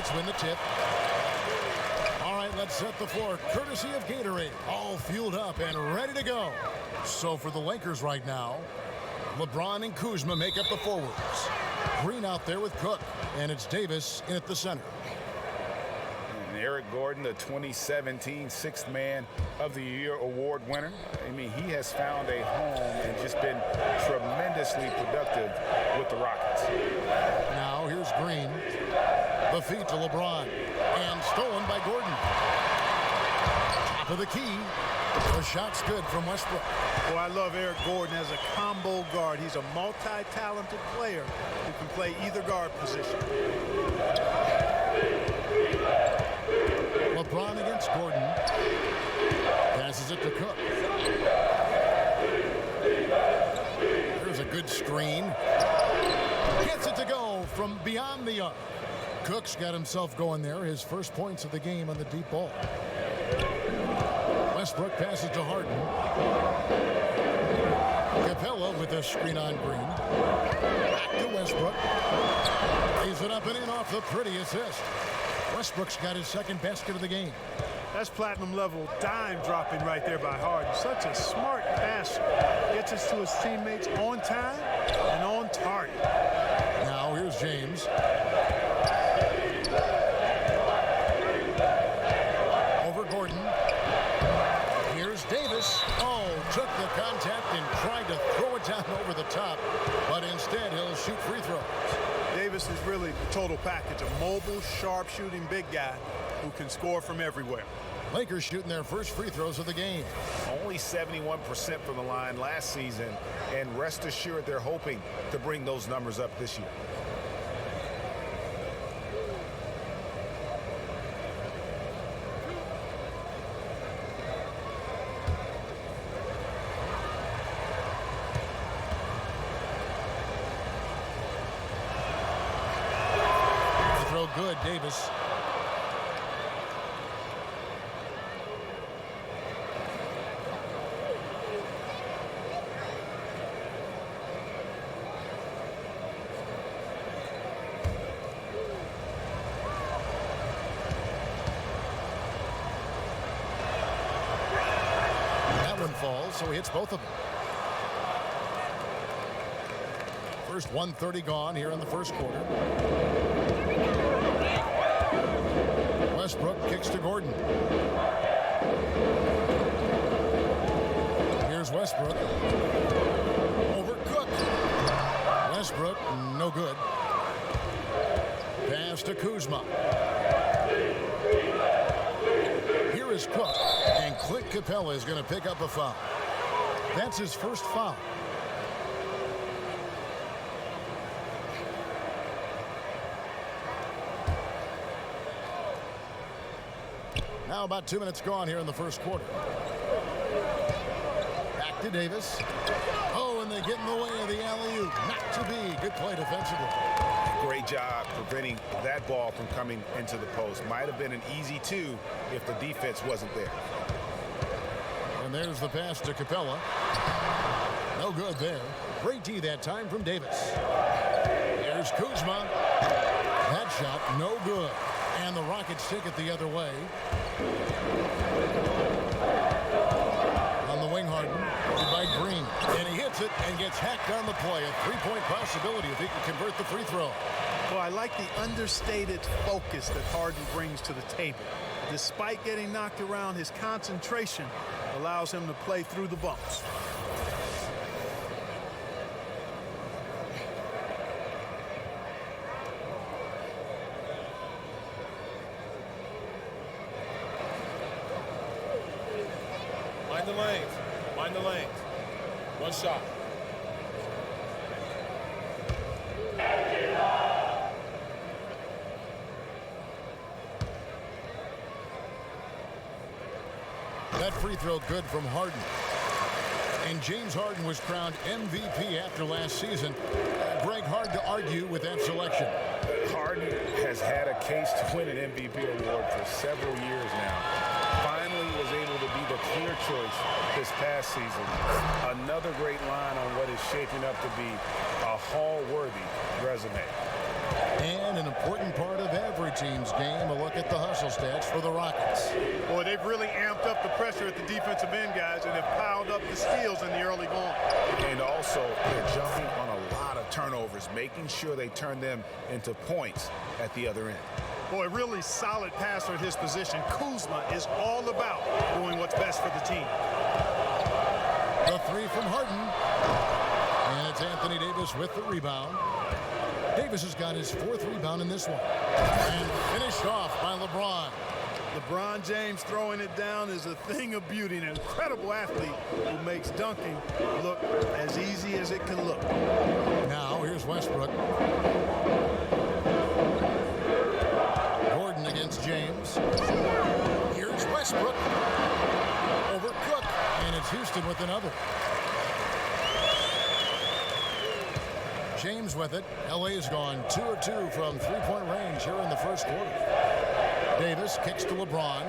Rockets win the tip. All right, let's set the floor. Courtesy of Gatorade. All fueled up and ready to go. So for the Lakers right now, LeBron and Kuzma make up the forwards. Green out there with Cook, and it's Davis in at the center. And Eric Gordon, the 2017 Sixth Man of the Year award winner. I mean, he has found a home and just been tremendously productive with the Rockets. Now here's Green. The feed to LeBron, and stolen by Gordon. Top of the key. The shot's good from Westbrook. Well, I love Eric Gordon as a combo guard. He's a multi-talented player who can play either guard position. LeBron against Gordon. Passes it to Cook. There's a good screen. Gets it to go from beyond the arc. Cook's got himself going there. His first points of the game on the deep ball. Westbrook passes to Harden. Capella with a screen on Green. Back to Westbrook. Lays it up and in off the pretty assist. Westbrook's got his second basket of the game. That's platinum level dime dropping right there by Harden. Such a smart passer. Gets us to his teammates on time and on target. Now here's James. Over Gordon. Here's Davis. Oh, took the contact and tried to throw it down over the top, but instead he'll shoot free throws. Davis is really the total package. A mobile, sharp-shooting big guy who can score from everywhere. Lakers shooting their first free throws of the game. Only 71% from the line last season, and rest assured they're hoping to bring those numbers up this year. Throw good, Davis. That one falls, so he hits both of them. First 1:30 gone here in the first quarter. Westbrook kicks to Gordon. Here's Westbrook. Over Cook. Westbrook, no good. Pass to Kuzma. Here is Cook. And Clint Capella is going to pick up a foul. That's his first foul. Now about 2 minutes gone here in the first quarter. Back to Davis. Oh, and they get in the way of the alley-oop. Not to be. Good play defensively. Great job preventing that ball from coming into the post. Might have been an easy two if the defense wasn't there. And there's the pass to Capella. No good there. Great D that time from Davis. Here's Kuzma. That shot, no good. And the Rockets take it the other way. On the wing, Harden. By Green. And he hits it and gets hacked on the play. A three-point possibility if he can convert the free throw. Well, I like the understated focus that Harden brings to the table. Despite getting knocked around, his concentration allows him to play through the bumps. Mind the lanes. Mind the lanes. One shot. That free throw good from Harden. And James Harden was crowned MVP after last season. Greg, hard to argue with that selection. Harden has had a case to win an MVP award for several years now. Finally was able to be the clear choice this past season. Another great line on what is shaping up to be a Hall-worthy resume. And an important part of every team's game, a look at the hustle stats for the Rockets. Boy, they've really amped up the pressure at the defensive end, guys, and have piled up the steals in the early going. And also, they're jumping on a lot of turnovers, making sure they turn them into points at the other end. Boy, really solid passer at his position. Kuzma is all about doing what's best for the team. The three from Harden. And it's Anthony Davis with the rebound. Davis has got his fourth rebound in this one. And finished off by LeBron. LeBron James throwing it down is a thing of beauty. An incredible athlete who makes dunking look as easy as it can look. Now here's Westbrook. Gordon against James. Here's Westbrook. Over Cook. And it's Houston with another. James with it. LA's gone 2 of 2 from three-point range here in the first quarter. Davis kicks to LeBron.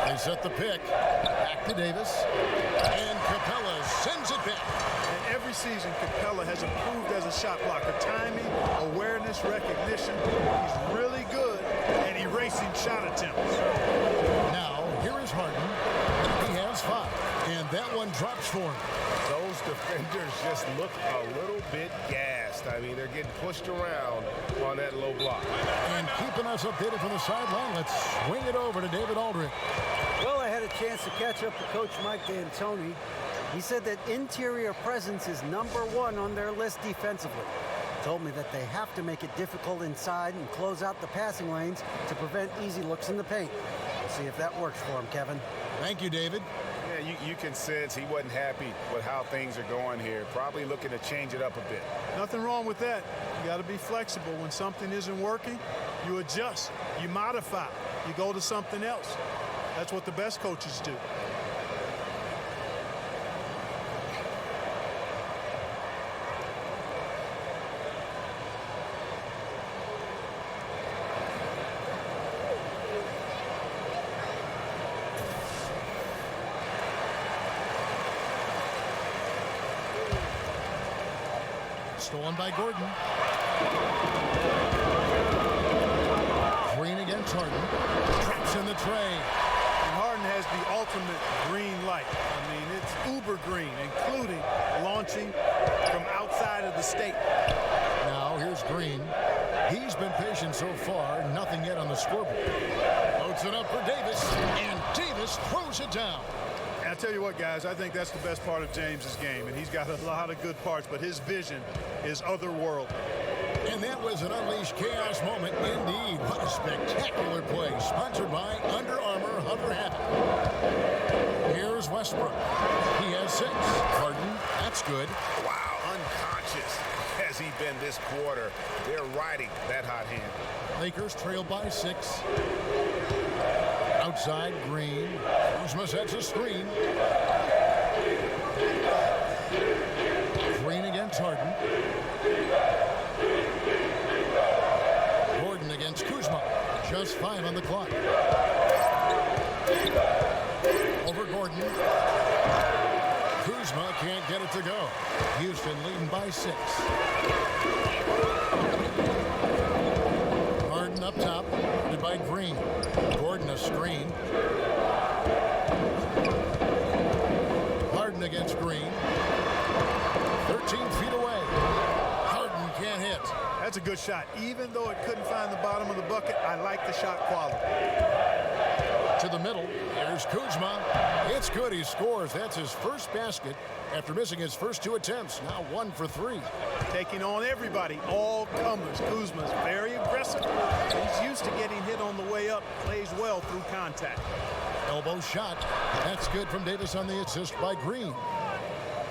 They set the pick. Back to Davis. And Capella sends it back. And every season, Capella has improved as a shot blocker. Timing, awareness, recognition. He's really good at erasing shot attempts. Now, here is Harden. He has 5. And that one drops for him. Those defenders just look a little bit gassed. I mean, they're getting pushed around on that low block. And keeping us updated from the sideline, let's swing it over to David Aldridge. Well, I had a chance to catch up with Coach Mike D'Antoni. He said that interior presence is #1 on their list defensively. Told me that they have to make it difficult inside and close out the passing lanes to prevent easy looks in the paint. We'll see if that works for him, Kevin. Thank you, David. Yeah, you can sense he wasn't happy with how things are going here. Probably looking to change it up a bit. Nothing wrong with that. You got to be flexible. When something isn't working, you adjust, you modify, you go to something else. That's what the best coaches do. Stolen by Gordon. Green against Harden. Traps in the tray. And Harden has the ultimate green light. I mean, it's uber green, including launching from outside of the state. Now here's Green. He's been patient so far. Nothing yet on the scoreboard. Loads it up for Davis. And Davis throws it down. And I tell you what, guys, I think that's the best part of James's game. And he's got a lot of good parts, but his vision is otherworldly. And that was an unleashed chaos moment indeed. What a spectacular play. Sponsored by Under Armour Hunter Habit. Here's Westbrook. He has 6. Harden, that's good. Wow, unconscious has he been this quarter. They're riding that hot hand. Lakers trail by 6. Outside, Green. Kuzma sets a screen. Green against Harden. Gordon against Kuzma. Just 5 on the clock. Over Gordon. Kuzma can't get it to go. Houston leading by 6. Harden up top, guarded by Green. Gordon a screen. Harden against Green. 13 feet away. Harden can't hit. That's a good shot. Even though it couldn't find the bottom of the bucket, I like the shot quality. To the middle. There's Kuzma. It's good. He scores. That's his first basket after missing his first 2 attempts. Now 1 for 3. Taking on everybody, all comers. Kuzma's very aggressive. He's used to getting hit on the way up. Plays well through contact. Elbow shot. That's good from Davis on the assist by Green.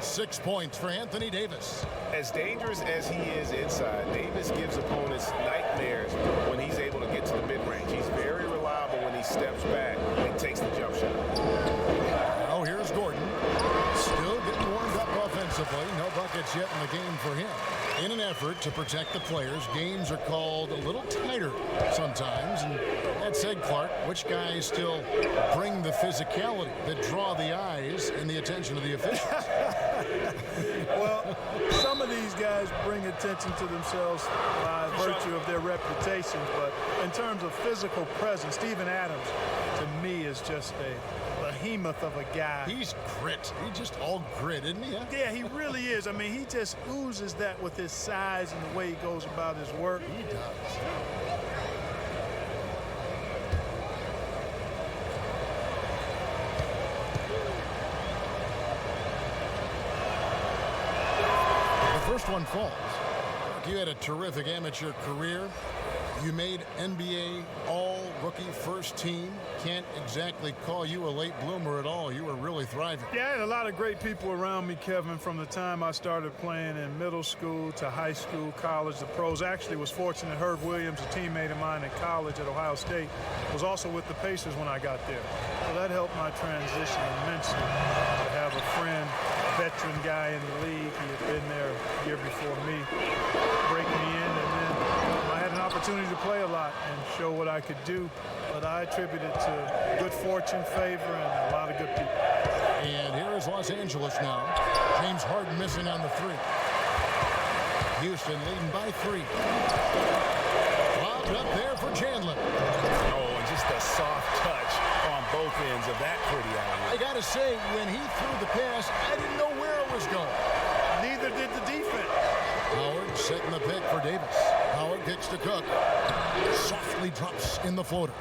6 points for Anthony Davis. As dangerous as he is inside, Davis gives opponents nightmares when he's able to get to the mid-range. He's very reliable when he steps back and takes the jump shot. Now here's Gordon. Still getting warmed up offensively. No buckets yet in the game for him. In an effort to protect the players, games are called a little tighter sometimes. And that said, Clark, which guys still bring the physicality that draw the eyes and the attention of the officials? Well, some of these guys bring attention to themselves by virtue of their reputations, but in terms of physical presence, Steven Adams, to me, is just a behemoth of a guy. He's grit. He's just all grit, isn't he? Huh? Yeah, he really is. I mean, he just oozes that with his size and the way he goes about his work. He does. The first one falls. You had a terrific amateur career. You made NBA All-Rookie First Team. Can't exactly call you a late bloomer at all. You were really thriving. Yeah, I had a lot of great people around me, Kevin, from the time I started playing in middle school to high school, college, the pros. Actually was fortunate Herb Williams, a teammate of mine at college at Ohio State, was also with the Pacers when I got there. So that helped my transition immensely. To have a friend, veteran guy in the league, he had been there a year before me, break me in, and then I had an opportunity to play a lot and show what I could do, but I attribute it to good fortune, favor, and a lot of good people. And here is Los Angeles now. James Harden missing on the three. Houston leading by 3. Lobbed up there for Chandler. Oh, and just a soft touch on both ends of that pretty alley. I got to say, when he threw the pass, I didn't know where it was going. Neither did the defense. Howard setting the pick for Davis. Howard kicks to Cook. Softly drops in the floater.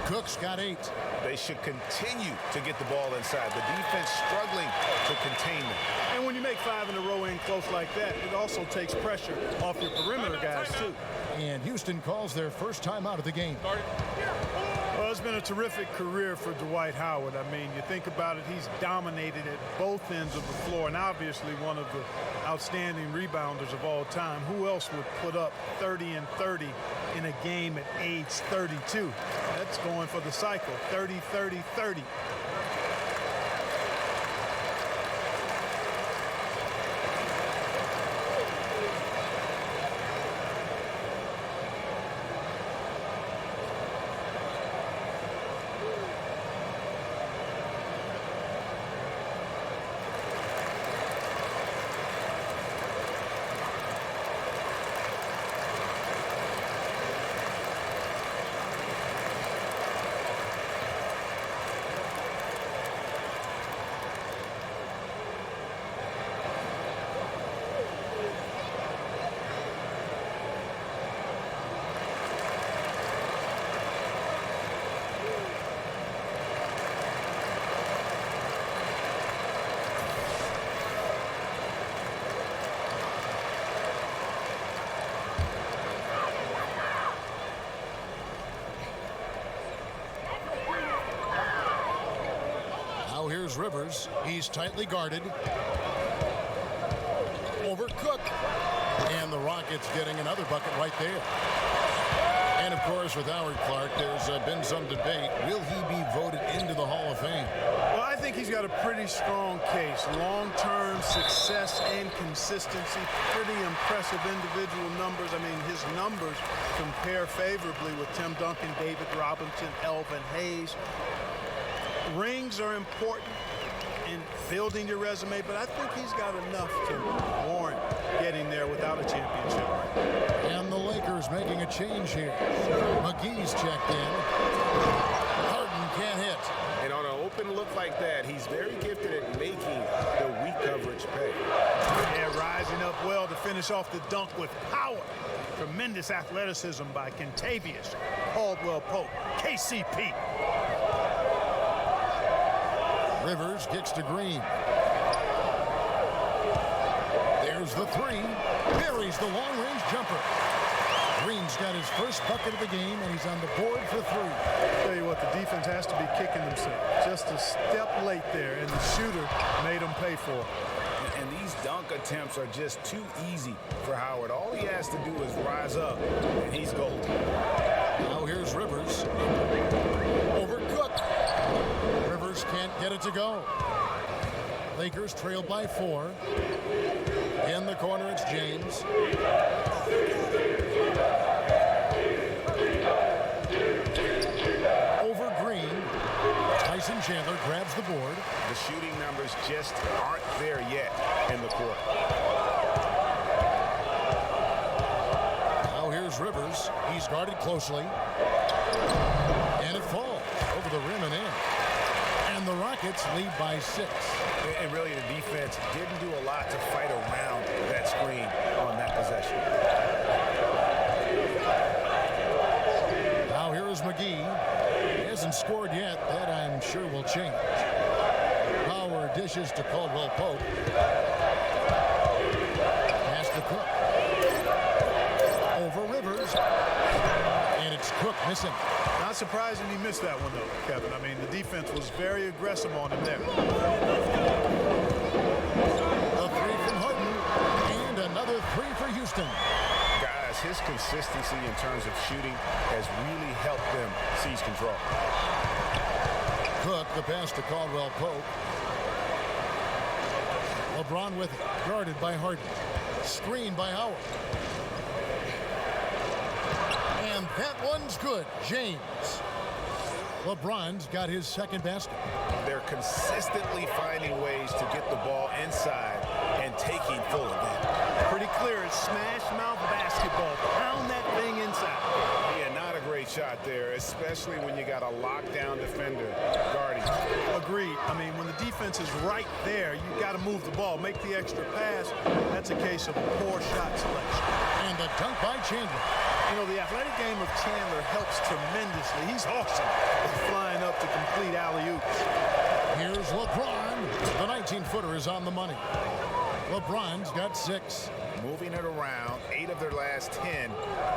Cook's got 8. They should continue to get the ball inside. The defense struggling to contain them. And when you make 5 in a row in close like that, it also takes pressure off your perimeter guys, too. And Houston calls their first time out of the game. Well, it's been a terrific career for Dwight Howard. I mean, you think about it, he's dominated at both ends of the floor, and obviously one of the outstanding rebounders of all time. Who else would put up 30 and 30 in a game at age 32? That's going for the cycle, 30, 30, 30. Here's Rivers. He's tightly guarded. Over Cook. And the Rockets getting another bucket right there. And, of course, with Howard Clark, there's been some debate. Will he be voted into the Hall of Fame? Well, I think he's got a pretty strong case. Long-term success and consistency. Pretty impressive individual numbers. I mean, his numbers compare favorably with Tim Duncan, David Robinson, Elvin Hayes. Rings are important in building your resume, but I think he's got enough to warrant getting there without a championship. And the Lakers making a change here. McGee's checked in. Harden can't hit. And on an open look like that, he's very gifted at making the weak coverage pay. Yeah, rising up well to finish off the dunk with power. Tremendous athleticism by Kentavious Caldwell-Pope, KCP. Rivers kicks to Green. There's the 3. Buries the long-range jumper. Green's got his first bucket of the game, and he's on the board for 3. I'll tell you what, the defense has to be kicking themselves. Just a step late there, and the shooter made them pay for it. And these dunk attempts are just too easy for Howard. All he has to do is rise up, and he's golden. Now here's Rivers. Over Cook. Rivers can't get it to go. Lakers trail by 4. In the corner, it's James. Over Green. Tyson Chandler grabs the board. The shooting numbers just aren't there yet. in the quarter. Now here's Rivers. He's guarded closely. And it falls over the rim and in. And the Rockets lead by 6. And really, the defense didn't do a lot to fight around that screen on that possession. Now here is McGee. He hasn't scored yet. That I'm sure will change. Power dishes to Caldwell Pope. Pass to Cook. Over Rivers. And it's Cook missing. Not surprising he missed that one, though, Kevin. I mean, the defense was very aggressive on him there. A 3 from Harden. And another 3 for Houston. Guys, his consistency in terms of shooting has really helped them seize control. Cook, the pass to Caldwell Pope. LeBron with it. Guarded by Harden. Screen by Howard. And that one's good. James. LeBron's got his second basket. They're consistently finding ways to get the ball inside and taking full advantage. Pretty clear. It's smash mouth basketball. Pound that thing inside. Yeah, not a great shot there, especially when you got a lockdown defender guarding. Agreed. I mean, when the defense is right there, you got to move the ball, make the extra pass. That's a case of poor shot selection. And the dunk by Chandler. You know, the athletic game of Chandler helps tremendously. He's awesome at flying up to complete alley-oops. Here's LeBron. The 19-footer is on the money. LeBron's got 6. Moving it around, 8 of their last 10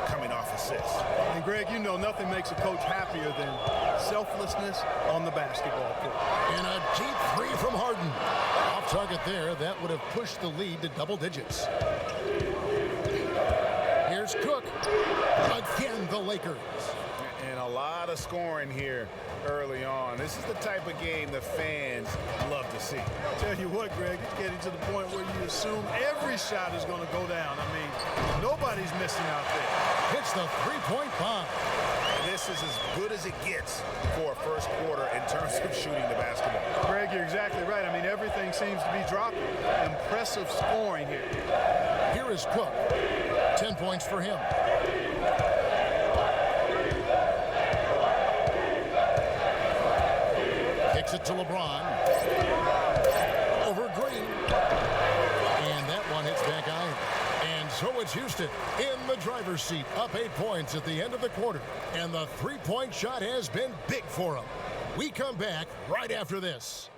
coming off assists. And, Greg, you know nothing makes a coach happier than selflessness on the basketball court. And a deep 3 from Harden. Off target there. That would have pushed the lead to double digits. Here's Cook. Again, the Lakers. And a lot of scoring here early on. This is the type of game the fans love to see. Tell you what, Greg, it's getting to the point where you assume every shot is going to go down. I mean, nobody's missing out there. Hits the three-point bomb. This is as good as it gets for a first quarter in terms of shooting the basketball. Greg, you're exactly right. I mean, everything seems to be dropping. Impressive scoring here. Here is Cook. 10 points for him. Kicks it to LeBron. Over Green. And that one hits back iron. And so it's Houston in the driver's seat, up 8 points at the end of the quarter. And the three-point shot has been big for them. We come back right after this.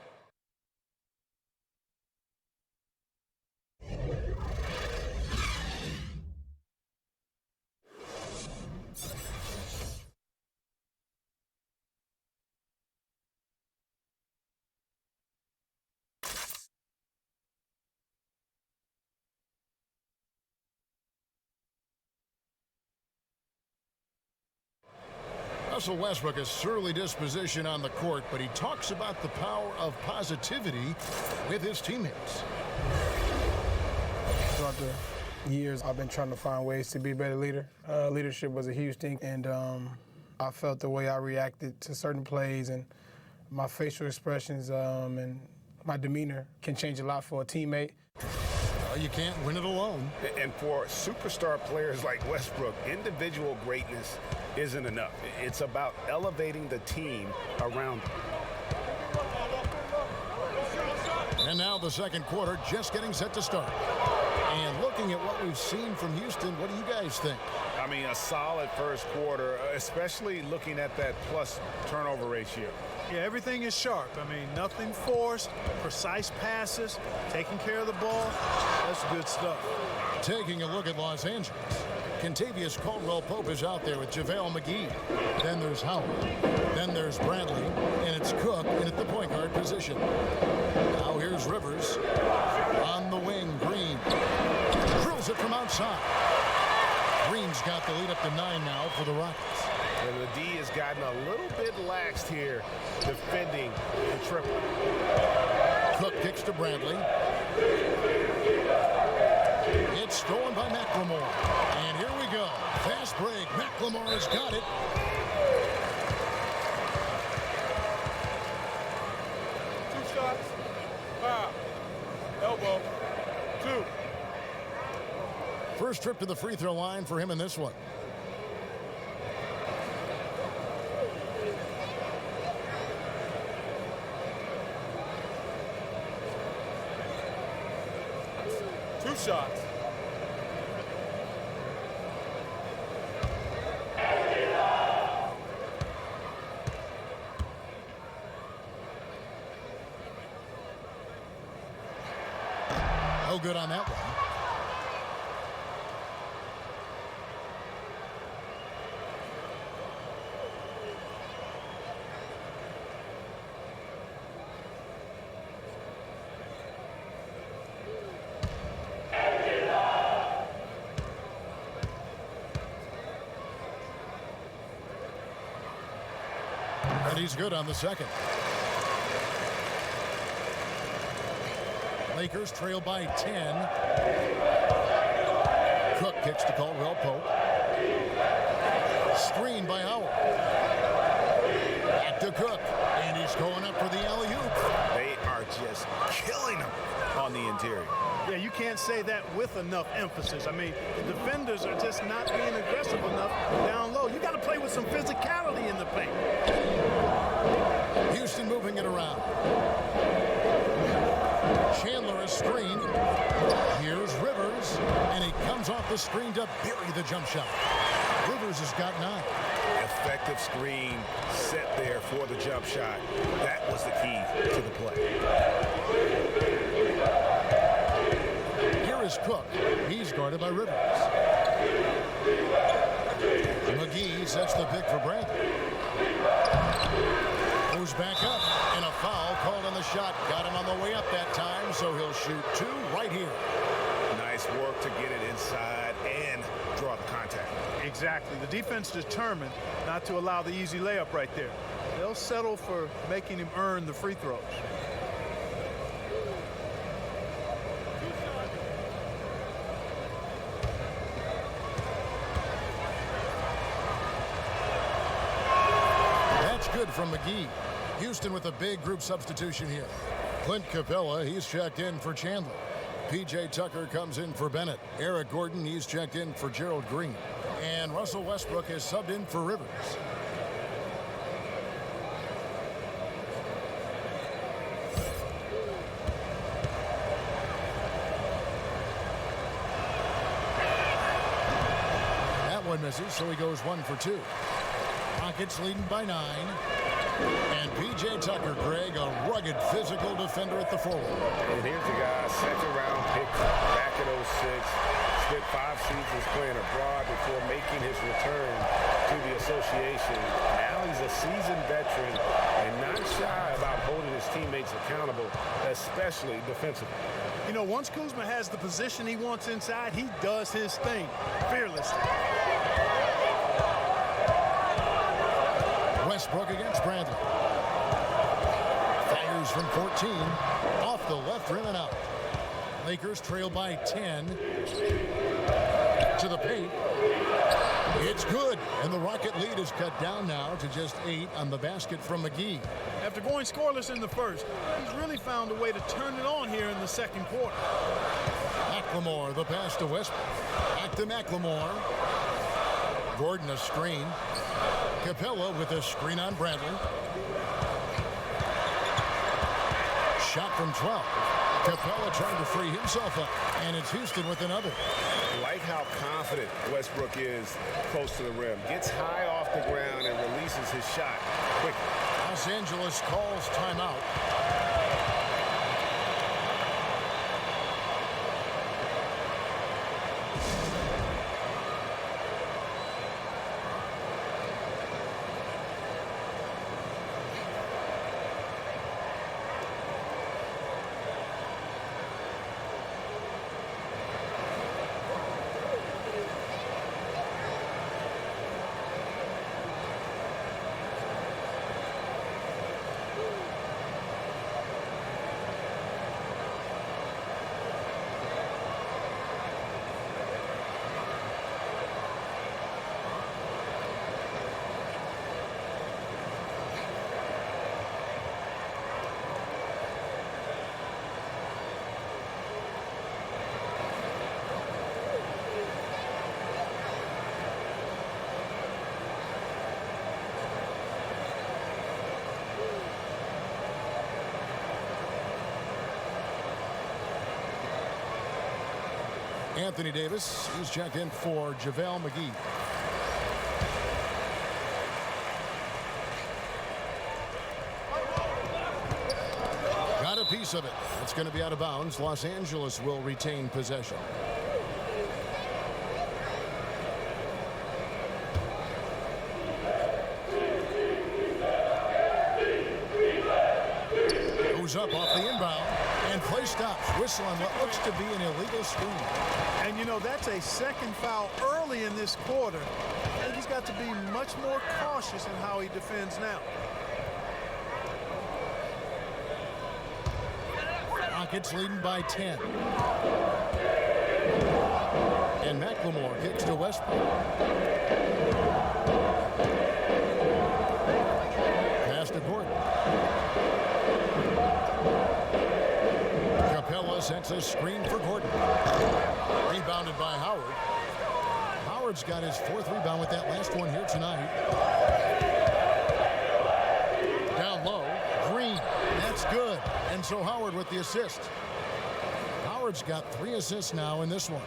Russell Westbrook has surly disposition on the court, but he talks about the power of positivity with his teammates. Throughout the years, I've been trying to find ways to be a better leader. Leadership was a huge thing, and I felt the way I reacted to certain plays and my facial expressions and my demeanor can change a lot for a teammate. You can't win it alone. And for superstar players like Westbrook, individual greatness isn't enough. It's about elevating the team around them. And now the second quarter just getting set to start. And looking at what we've seen from Houston, what do you guys think? I mean, a solid first quarter, especially looking at that plus turnover ratio. Yeah, everything is sharp. I mean, nothing forced, precise passes, taking care of the ball. That's good stuff. Taking a look at Los Angeles. Kentavious Caldwell-Pope is out there with JaVale McGee. Then there's Howard. Then there's Bradley. And it's Cook in at the point guard position. Now here's Rivers. On the wing, Green. Drills it from outside. Green's got the lead up to 9 now for the Rockets. And the D has gotten a little bit laxed here defending the triple. Cook kicks to Bradley. It's stolen by McLemore. And here we go. Fast break. McLemore's got it. Two shots. Foul. Elbow. 2. First trip to the free throw line for him in this one. Two shots. No good on that one. And he's good on the second. Lakers trail by 10. Cook kicks to Caldwell Pope. Screen by Howard. Back to Cook. And he's going up for the alley-oop. They are just killing him on the interior. Yeah, you can't say that with enough emphasis. I mean, the defenders are just not being aggressive enough down low. You got to play with some physicality in the paint. Houston moving it around. Chandler a screen. Here's Rivers, and he comes off the screen to bury the jump shot. Rivers has got 9. Effective screen set there for the jump shot. That was the key to the play. Here is Cook. He's guarded by Rivers. McGee sets the pick for Brandon. Goes back up, and a foul called on the shot. Got him on the way up that time, so he'll shoot 2 right here. Nice work to get it inside and draw the contact. Exactly. The defense determined not to allow the easy layup right there. They'll settle for making him earn the free throws. That's good from McGee. Houston with a big group substitution here. Clint Capella, he's checked in for Chandler. P.J. Tucker comes in for Bennett. Eric Gordon, he's checked in for Gerald Green. And Russell Westbrook is subbed in for Rivers. That one misses, so he goes 1 for 2. Rockets leading by 9. And P.J. Tucker, Greg, a rugged physical defender at the forward. And here's the guy, second-round pick back in 06. Spent 5 seasons playing abroad before making his return to the association. Now he's a seasoned veteran and not shy about holding his teammates accountable, especially defensively. You know, once Kuzma has the position he wants inside, he does his thing fearlessly. Westbrook against Bradley. Fires from 14. Off the left rim and out. Lakers trail by 10. To the paint. It's good. And the Rocket lead is cut down now to just 8 on the basket from McGee. After going scoreless in the first, he's really found a way to turn it on here in the second quarter. McLemore, the pass to Westbrook. Back to McLemore. Gordon a screen. Capella with a screen on Bradley. Shot from 12. Capella trying to free himself up. And it's Houston with another. Like how confident Westbrook is close to the rim. Gets high off the ground and releases his shot quickly. Los Angeles calls timeout. Anthony Davis, he's checked in for JaVale McGee. Got a piece of it. It's going to be out of bounds. Los Angeles will retain possession. Goes up off the inbound, and play stops. Whistle on what looks to be an illegal screen. And you know, that's a second foul early in this quarter. I think he's got to be much more cautious in how he defends now. Rockets leading by 10. And McLemore kicks to Westbrook. Pass to Gordon. Capella sets a screen for Gordon. Rebounded by Howard. Howard's got his 4th rebound with that last one here tonight. Down low, Green. That's good. And so Howard with the assist. Howard's got 3 assists now in this one.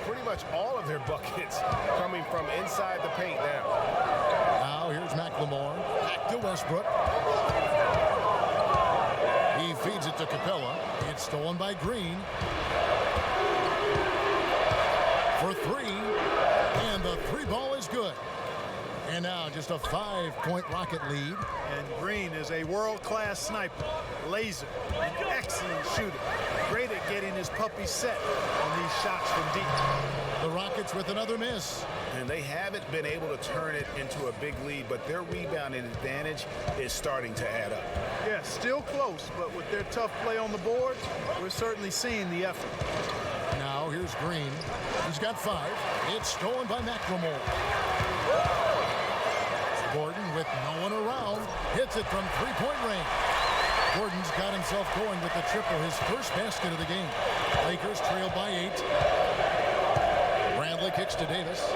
Pretty much all of their buckets coming from inside the paint now. Now here's McLemore. Back to Westbrook. He feeds it to Capella. It's stolen by Green. For 3. And the 3 ball is good. And now just a 5-point Rocket lead. And Green is a world-class sniper, laser, an excellent shooter. Great at getting his puppy set on these shots from deep. The Rockets with another miss. And they haven't been able to turn it into a big lead, but their rebounding advantage is starting to add up. Yeah, still close, but with their tough play on the board, we're certainly seeing the effort. Now here's Green. He's got 5. It's stolen by McLemore. Gordon with no one around. Hits it from 3-point range. Gordon's got himself going with the triple, his first basket of the game. Lakers trail by 8. Bradley kicks to Davis.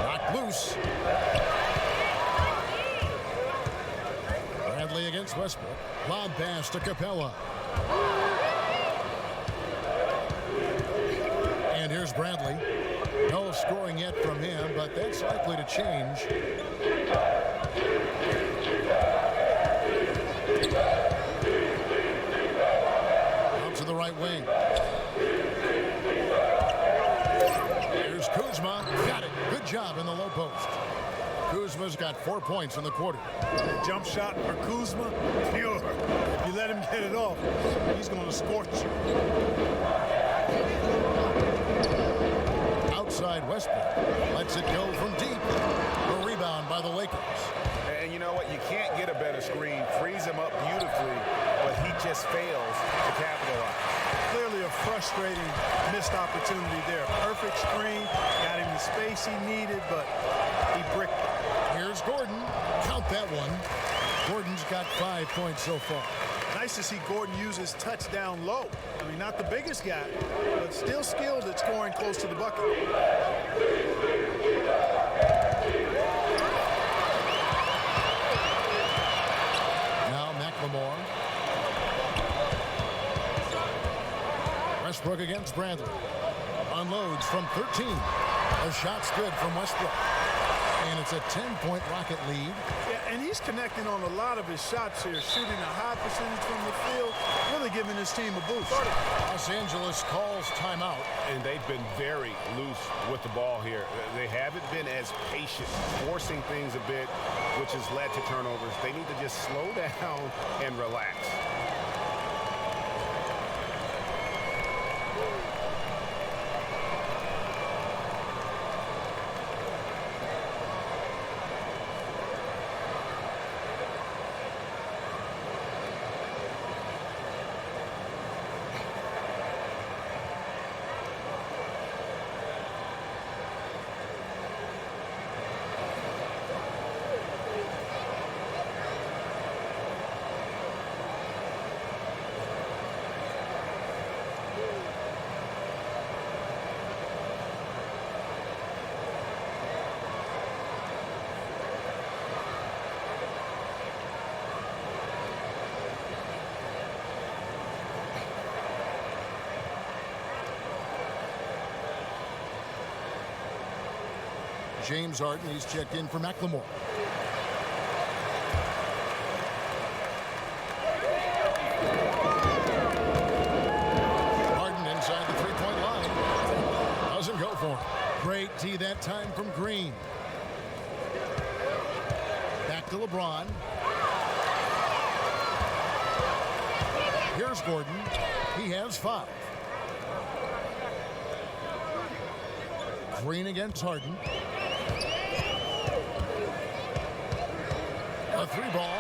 Knocked loose. Bradley against Westbrook. Lob pass to Capella. And here's Bradley. No scoring yet from him, but that's likely to change. Out to the right wing. Here's Kuzma. Got it. Good job in the low post. Kuzma's got 4 points in the quarter. The jump shot for Kuzma, pure. If you let him get it off, he's going to scorch you. Outside Westbrook. Lets it go from deep. A rebound by the Lakers. And you know what? You can't get a better screen. Frees him up beautifully, but he just fails to capitalize. Clearly a frustrating missed opportunity there. Perfect screen, got him the space he needed, but he bricked it. Here's Gordon. Count that one. Gordon's got 5 points so far. Nice to see Gordon use his touchdown low. I mean, not the biggest guy, but still skilled at scoring close to the bucket. Now McLemore. Westbrook against Bradley. Unloads from 13. The shot's good from Westbrook. And it's a 10-point Rocket lead. Yeah, and he's connecting on a lot of his shots here, shooting a high percentage from the field, really giving his team a boost. Los Angeles calls timeout. And they've been very loose with the ball here. They haven't been as patient, forcing things a bit, which has led to turnovers. They need to just slow down and relax. James Harden, he's checked in for McLemore. Harden inside the three-point line. Doesn't go for him. Great D that time from Green. Back to LeBron. Here's Gordon. He has 5. Green against Harden. A 3-ball.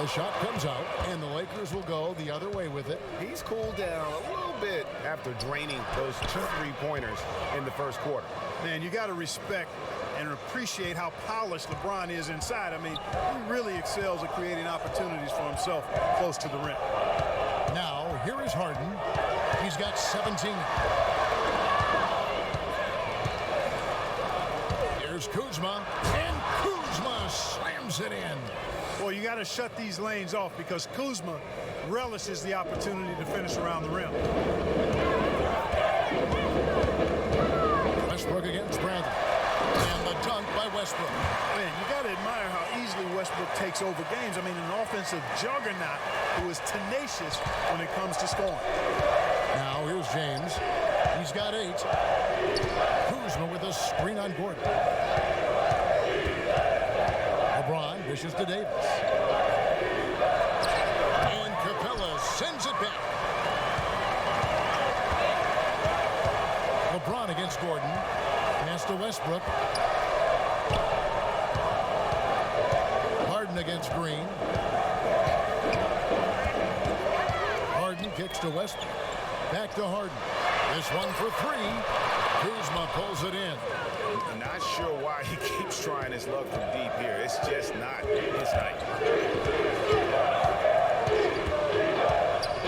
The shot comes out, and the Lakers will go the other way with it. He's cooled down a little bit after draining those 2 3-pointers in the first quarter. Man, you got to respect and appreciate how polished LeBron is inside. I mean, he really excels at creating opportunities for himself close to the rim. Now, here is Harden. He's got 17. Here's Kuzma, and Kuzma slams it in. Well, you got to shut these lanes off because Kuzma relishes the opportunity to finish around the rim. Westbrook against Bradley. And the dunk by Westbrook. Man, you got to admire how easily Westbrook takes over games. I mean, an offensive juggernaut who is tenacious when it comes to scoring. Now here's James. He's got 8. Kuzma with a screen on Gordon. LeBron dishes to Davis. And Capella sends it back. LeBron against Gordon. Pass to Westbrook. Harden against Green. Harden kicks to Westbrook. Back to Harden. This one for 3. Kuzma pulls it in. I'm not sure why he keeps trying his luck from deep here. It's just not his night.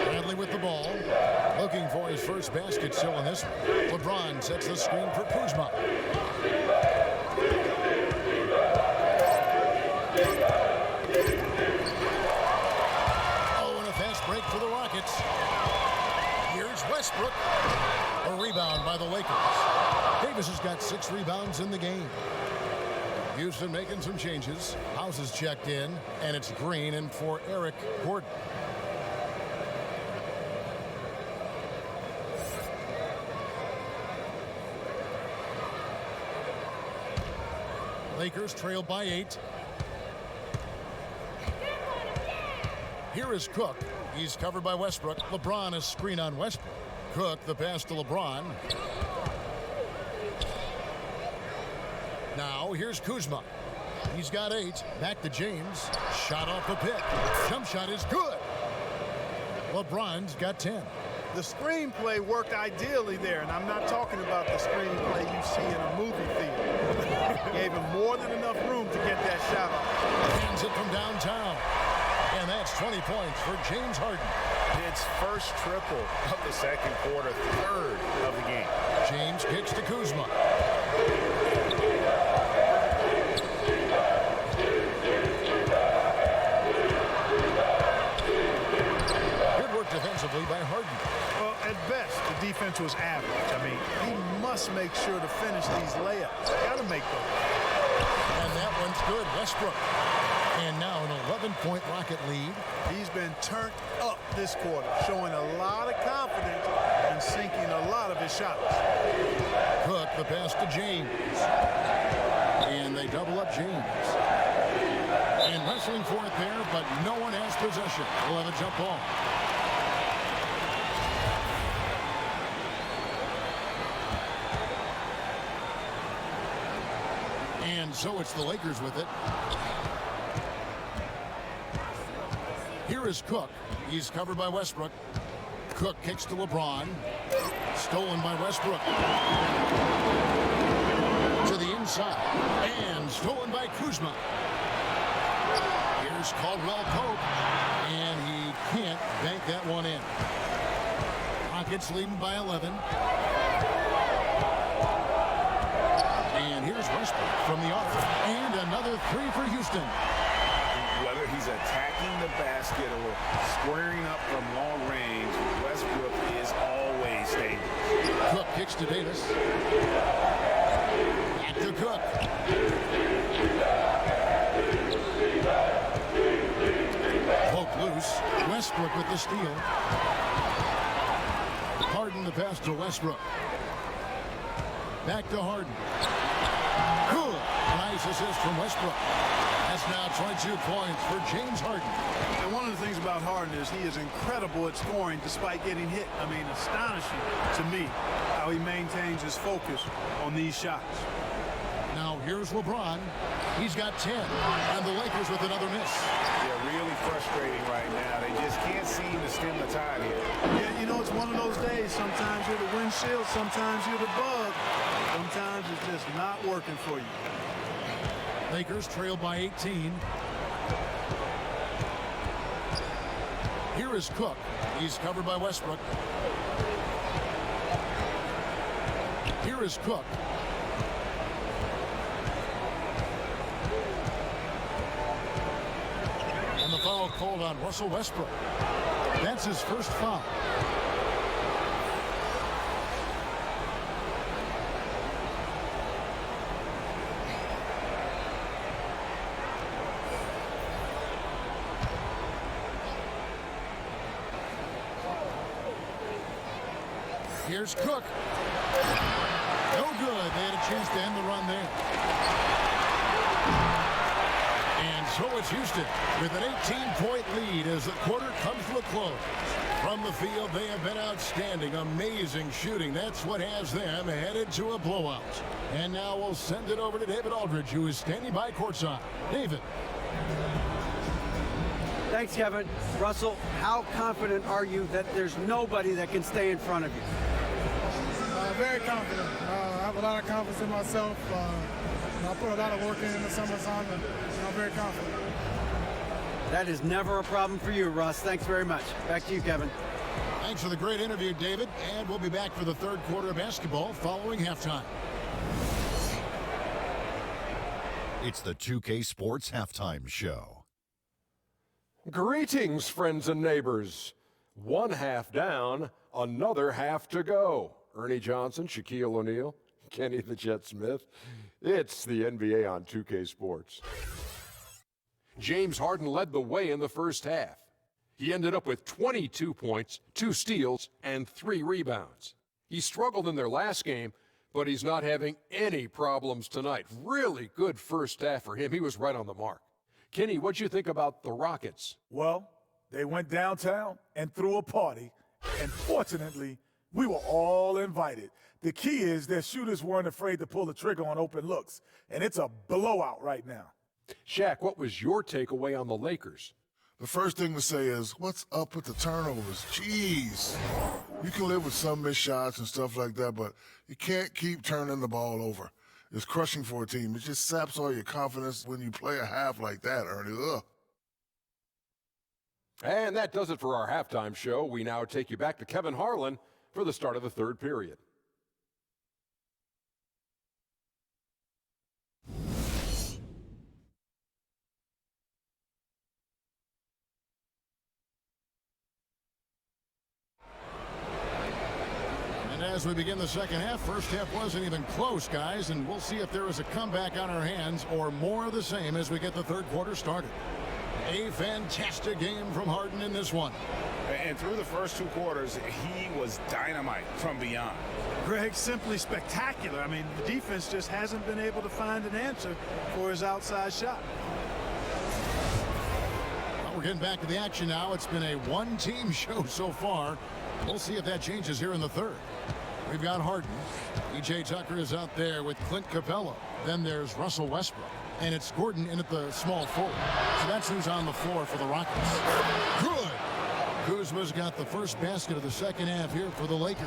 Bradley with the ball. Looking for his first basket still in this one. LeBron sets the screen for Kuzma. Oh, and a fast break for the Rockets. Here's Westbrook. A rebound by the Lakers. Davis has got 6 rebounds in the game. Houston making some changes. House is checked in, and it's Green in for Eric Gordon. Lakers trail by 8. Here is Cook. He's covered by Westbrook. LeBron is screen on Westbrook. Cook, the pass to LeBron. Now here's Kuzma. He's got 8. Back to James. Shot off the pick. Jump shot is good. LeBron's got 10. The screenplay worked ideally there, and I'm not talking about the screenplay you see in a movie theater. Gave him more than enough room to get that shot off. Hands it from downtown. And that's 20 points for James Harden. It's first triple of the second quarter, 3rd of the game. James kicks to Kuzma. Good work defensively by Harden. Well, at best, the defense was average. I mean, he must make sure to finish these layups. Got to make those. And that one's good. Westbrook. And now an 11-point Rocket lead. He's been turned up this quarter, showing a lot of confidence and sinking a lot of his shots. Cook, the pass to James. And they double up James. And wrestling for it there, but no one has possession. We'll have a jump ball. And so it's the Lakers with it. Here is Cook. He's covered by Westbrook. Cook kicks to LeBron. Stolen by Westbrook. To the inside. And stolen by Kuzma. Here's Caldwell Pope. And he can't bank that one in. Rockets leading by 11. And here's Westbrook from the arc. And another 3 for Houston. Whether he's attacking the basket or squaring up from long range, Westbrook is always dangerous. Cook kicks to Davis. Back Cook. Poked loose. Westbrook with the steal. Harden the pass to Westbrook. Back to Harden. Good. Nice assist from Westbrook. That's now 22 points for James Harden. And one of the things about Harden is he is incredible at scoring despite getting hit. I mean, astonishing to me how he maintains his focus on these shots. Now here's LeBron. He's got 10. And the Lakers with another miss. Yeah, really frustrating right now. They just can't seem to stem the tide here. Yeah, you know, it's one of those days. Sometimes you're the windshield, sometimes you're the bug. Sometimes it's just not working for you. Lakers trail by 18. Here is Cook. He's covered by Westbrook. Here is Cook. And the foul called on Russell Westbrook. That's his first foul. Here's Cook. No good. They had a chance to end the run there. And so it's Houston with an 18-point lead as the quarter comes to a close. From the field, they have been outstanding. Amazing shooting. That's what has them headed to a blowout. And now we'll send it over to David Aldridge, who is standing by courtside. David. Thanks, Kevin. Russell, how confident are you that there's nobody that can stay in front of you? Very confident. I have a lot of confidence in myself. I put a lot of work in the summertime, and I'm very confident. That is never a problem for you, Russ. Thanks very much. Back to you, Kevin. Thanks for the great interview, David. And we'll be back for the third quarter of basketball following halftime. It's the 2K Sports Halftime Show. Greetings, friends and neighbors. One half down, another half to go. Ernie Johnson, Shaquille O'Neal, Kenny the Jet Smith. It's the NBA on 2K Sports. James Harden led the way in the first half. He ended up with 22 points, 2 steals, and 3 rebounds. He struggled in their last game, but he's not having any problems tonight. Really good first half for him. He was right on the mark. Kenny, what'd you think about the Rockets? Well, they went downtown and threw a party, and fortunately, we were all invited. The key is their shooters weren't afraid to pull the trigger on open looks, and it's a blowout right now. Shaq, what was your takeaway on the Lakers? The first thing to say is, what's up with the turnovers? Jeez. You can live with some missed shots and stuff like that, but you can't keep turning the ball over. It's crushing for a team. It just saps all your confidence when you play a half like that, Ernie. Ugh. And that does it for our halftime show. We now take you back to Kevin Harlan for the start of the third period. And as we begin the second half, first half wasn't even close, guys, and we'll see if there is a comeback on our hands or more of the same as we get the third quarter started. A fantastic game from Harden in this one. And through the first 2 quarters, he was dynamite from beyond. Greg, simply spectacular. I mean, the defense just hasn't been able to find an answer for his outside shot. Well, we're getting back to the action now. It's been a one-team show so far. We'll see if that changes here in the third. We've got Harden. P.J. Tucker is out there with Clint Capella. Then there's Russell Westbrook. And it's Gordon in at the small forward. So that's who's on the floor for the Rockets. Good. Kuzma's got the first basket of the second half here for the Lakers.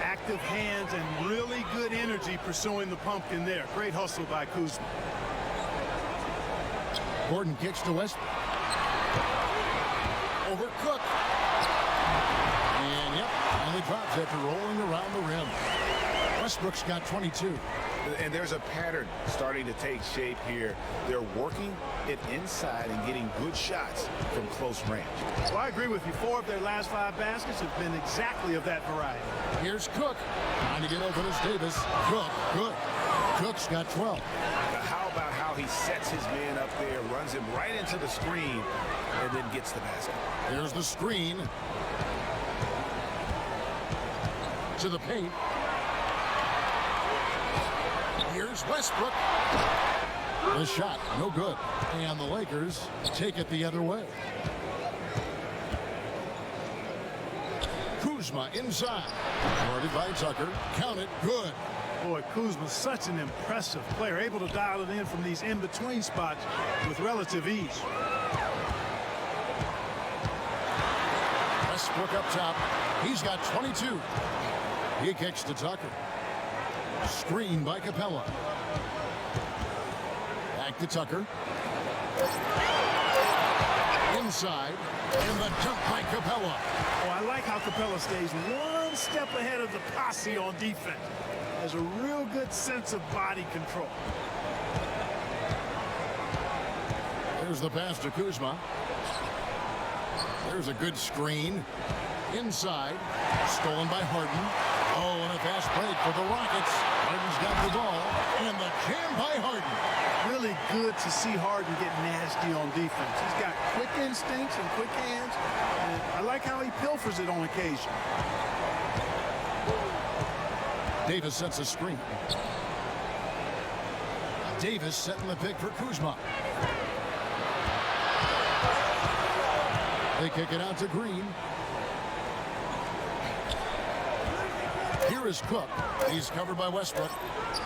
Active hands and really good energy pursuing the pumpkin there. Great hustle by Kuzma. Gordon kicks to Westbrook. Over Cook. And yep, finally drops after rolling around the rim. Westbrook's got 22. And there's a pattern starting to take shape here. They're working it inside and getting good shots from close range. Well, I agree with you. 4 of their last 5 baskets have been exactly of that variety. Here's Cook. Trying to get open as Davis. Cook, good. Cook's got 12. How about how he sets his man up there, runs him right into the screen, and then gets the basket. There's the screen. To the paint. Here's Westbrook. The shot, no good. And the Lakers take it the other way. Kuzma inside. Guarded by Tucker. Count it, good. Boy, Kuzma's such an impressive player, able to dial it in from these in-between spots with relative ease. Westbrook up top. He's got 22. He kicks to Tucker. Screen by Capella. Back to Tucker. Inside. And the dunk by Capella. Oh, I like how Capella stays one step ahead of the posse on defense. Has a real good sense of body control. There's the pass to Kuzma. There's a good screen. Inside. Stolen by Harden. Oh, and a fast break for the Rockets. Harden's got the ball. And the jam by Harden. Really good to see Harden get nasty on defense. He's got quick instincts and quick hands. And I like how he pilfers it on occasion. Davis sets a screen. Davis setting the pick for Kuzma. They kick it out to Green. Here is Cook. He's covered by Westbrook.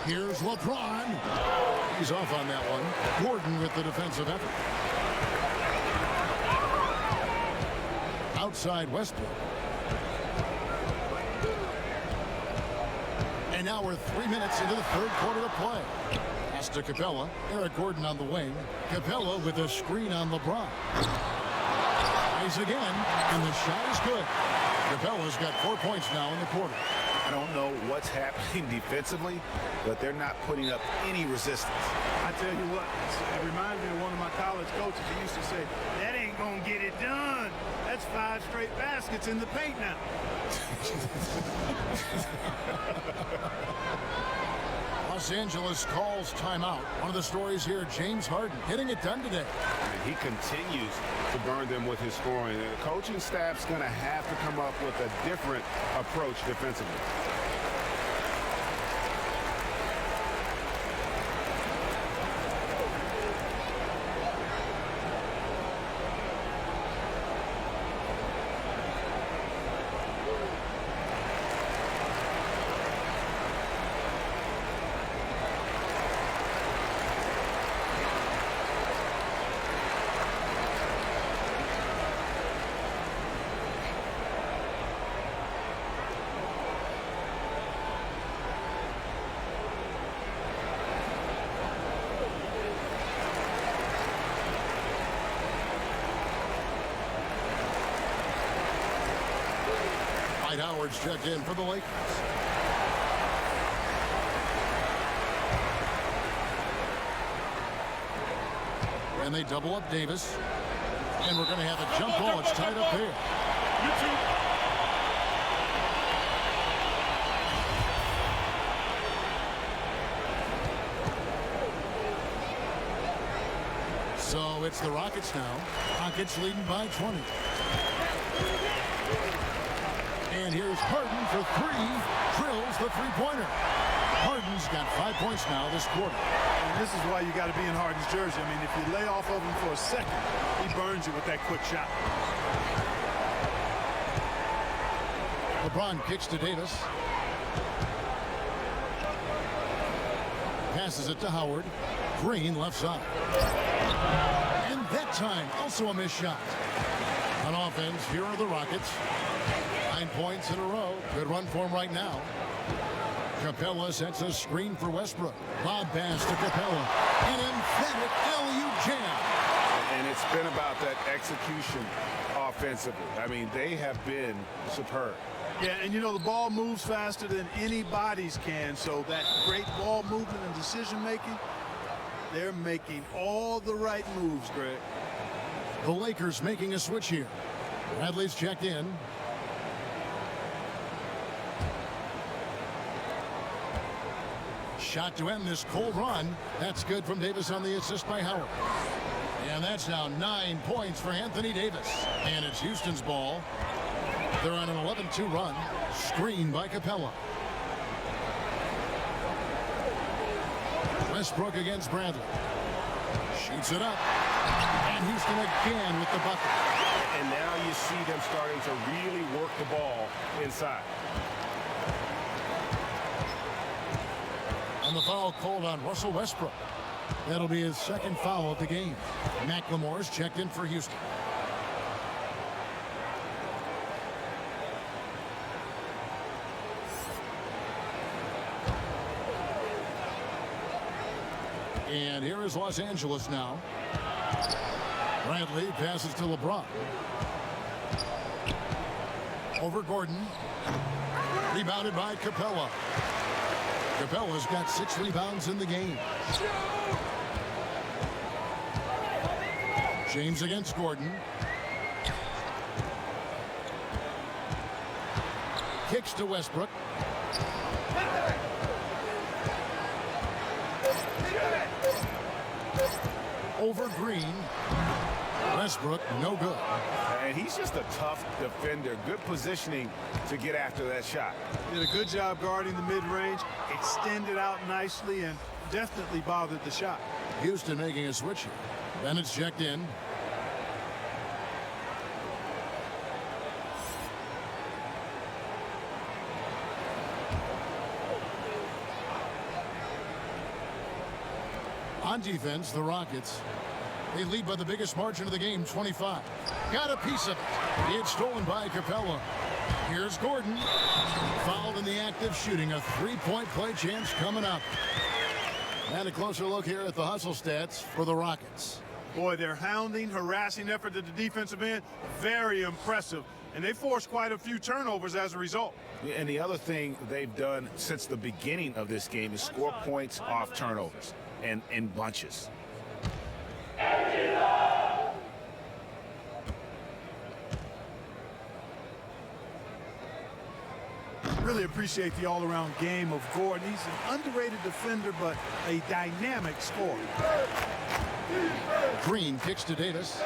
Here's LeBron. He's off on that one. Gordon with the defensive effort. Outside Westbrook. And now we're 3 minutes into the third quarter of play. Pass to Capella. Eric Gordon on the wing. Capella with a screen on LeBron. Tries again, and the shot is good. Capella's got 4 points now in the quarter. I don't know what's happening defensively, but they're not putting up any resistance. I tell you what, it reminds me of one of my college coaches. He used to say, that ain't gonna get it done. That's 5 straight baskets in the paint now. Los Angeles calls timeout. One of the stories here, James Harden getting it done today. And he continues to burn them with his scoring. The coaching staff's going to have to come up with a different approach defensively. Howard's checked in for the Lakers. And they double up Davis. And we're going to have a jump ball. It's tied up here. So it's the Rockets now. Rockets leading by 20. And here's Harden for 3. Drills the three-pointer. Harden's got 5 points now this quarter. And this is why you got to be in Harden's jersey. I mean, if you lay off of him for a second, he burns you with that quick shot. LeBron kicks to Davis. Passes it to Howard. Green left side. And that time, also a missed shot. On offense, here are the Rockets. 9 points in a row. Good run for him right now. Capella sets a screen for Westbrook. Lob pass to Capella. An emphatic alley-oop jam. And it's been about that execution offensively. I mean, they have been superb. Yeah, and you know, the ball moves faster than anybody's can, so that great ball movement and decision-making, they're making all the right moves, Greg. The Lakers making a switch here. Bradley's checked in. Shot to end this cold run. That's good from Davis on the assist by Howard. And that's now 9 points for Anthony Davis. And it's Houston's ball. They're on an 11-2 run. Screen by Capella. Westbrook against Bradley. Shoots it up. And Houston again with the bucket. And now you see them starting to really work the ball inside. And the foul called on Russell Westbrook. That'll be his second foul of the game. McLemore's checked in for Houston. And here is Los Angeles now. Bradley passes to LeBron. Over Gordon. Rebounded by Capella. Capella's got 6 rebounds in the game. James against Gordon. Kicks to Westbrook. Over Green. Westbrook, no good. And he's just a tough defender. Good positioning to get after that shot. Did a good job guarding the mid-range, extended out nicely, and definitely bothered the shot. Houston making a switch here. Bennett's checked in. On defense, the Rockets. They lead by the biggest margin of the game, 25. Got a piece of it. It's stolen by Capella. Here's Gordon. Fouled in the act of shooting. A 3-point play chance coming up. And a closer look here at the hustle stats for the Rockets. Boy, their hounding, harassing effort at the defensive end, very impressive. And they forced quite a few turnovers as a result. And the other thing they've done since the beginning of this game is score points off turnovers and in bunches. Really appreciate the all-around game of Gordon. He's an underrated defender, but a dynamic scorer. Green kicks to Davis.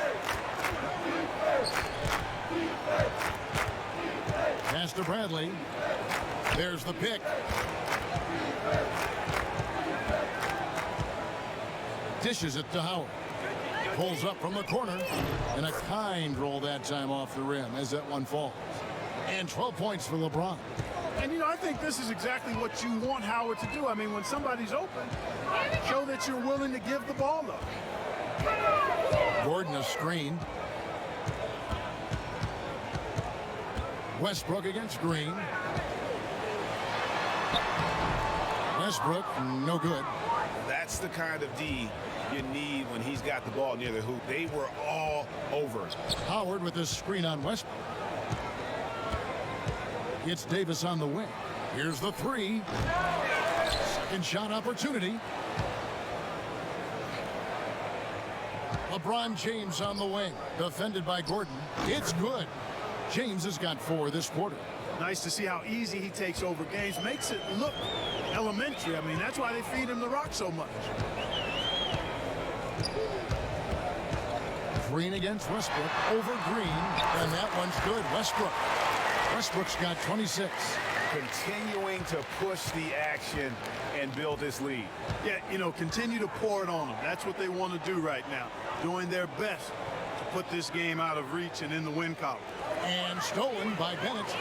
Pass to Bradley. There's the pick. Dishes it to Howard. Pulls up from the corner. And a kind roll that time off the rim as that one falls. And 12 points for LeBron. And, you know, I think this is exactly what you want Howard to do. I mean, when somebody's open, show that you're willing to give the ball up. Gordon a screen. Westbrook against Green. Westbrook, no good. That's the kind of D you need when he's got the ball near the hoop. They were all over it. Howard with the screen on Westbrook. It's Davis on the wing. Here's the three. Second shot opportunity. LeBron James on the wing. Defended by Gordon. It's good. James has got 4 this quarter. Nice to see how easy he takes over games. Makes it look elementary. I mean, that's why they feed him the rock so much. Green against Westbrook. Over Green. And that one's good. Westbrook. Westbrook's got 26. Continuing to push the action and build this lead. Yeah, you know, continue to pour it on them. That's what they want to do right now. Doing their best to put this game out of reach and in the win column. And stolen by Bennett.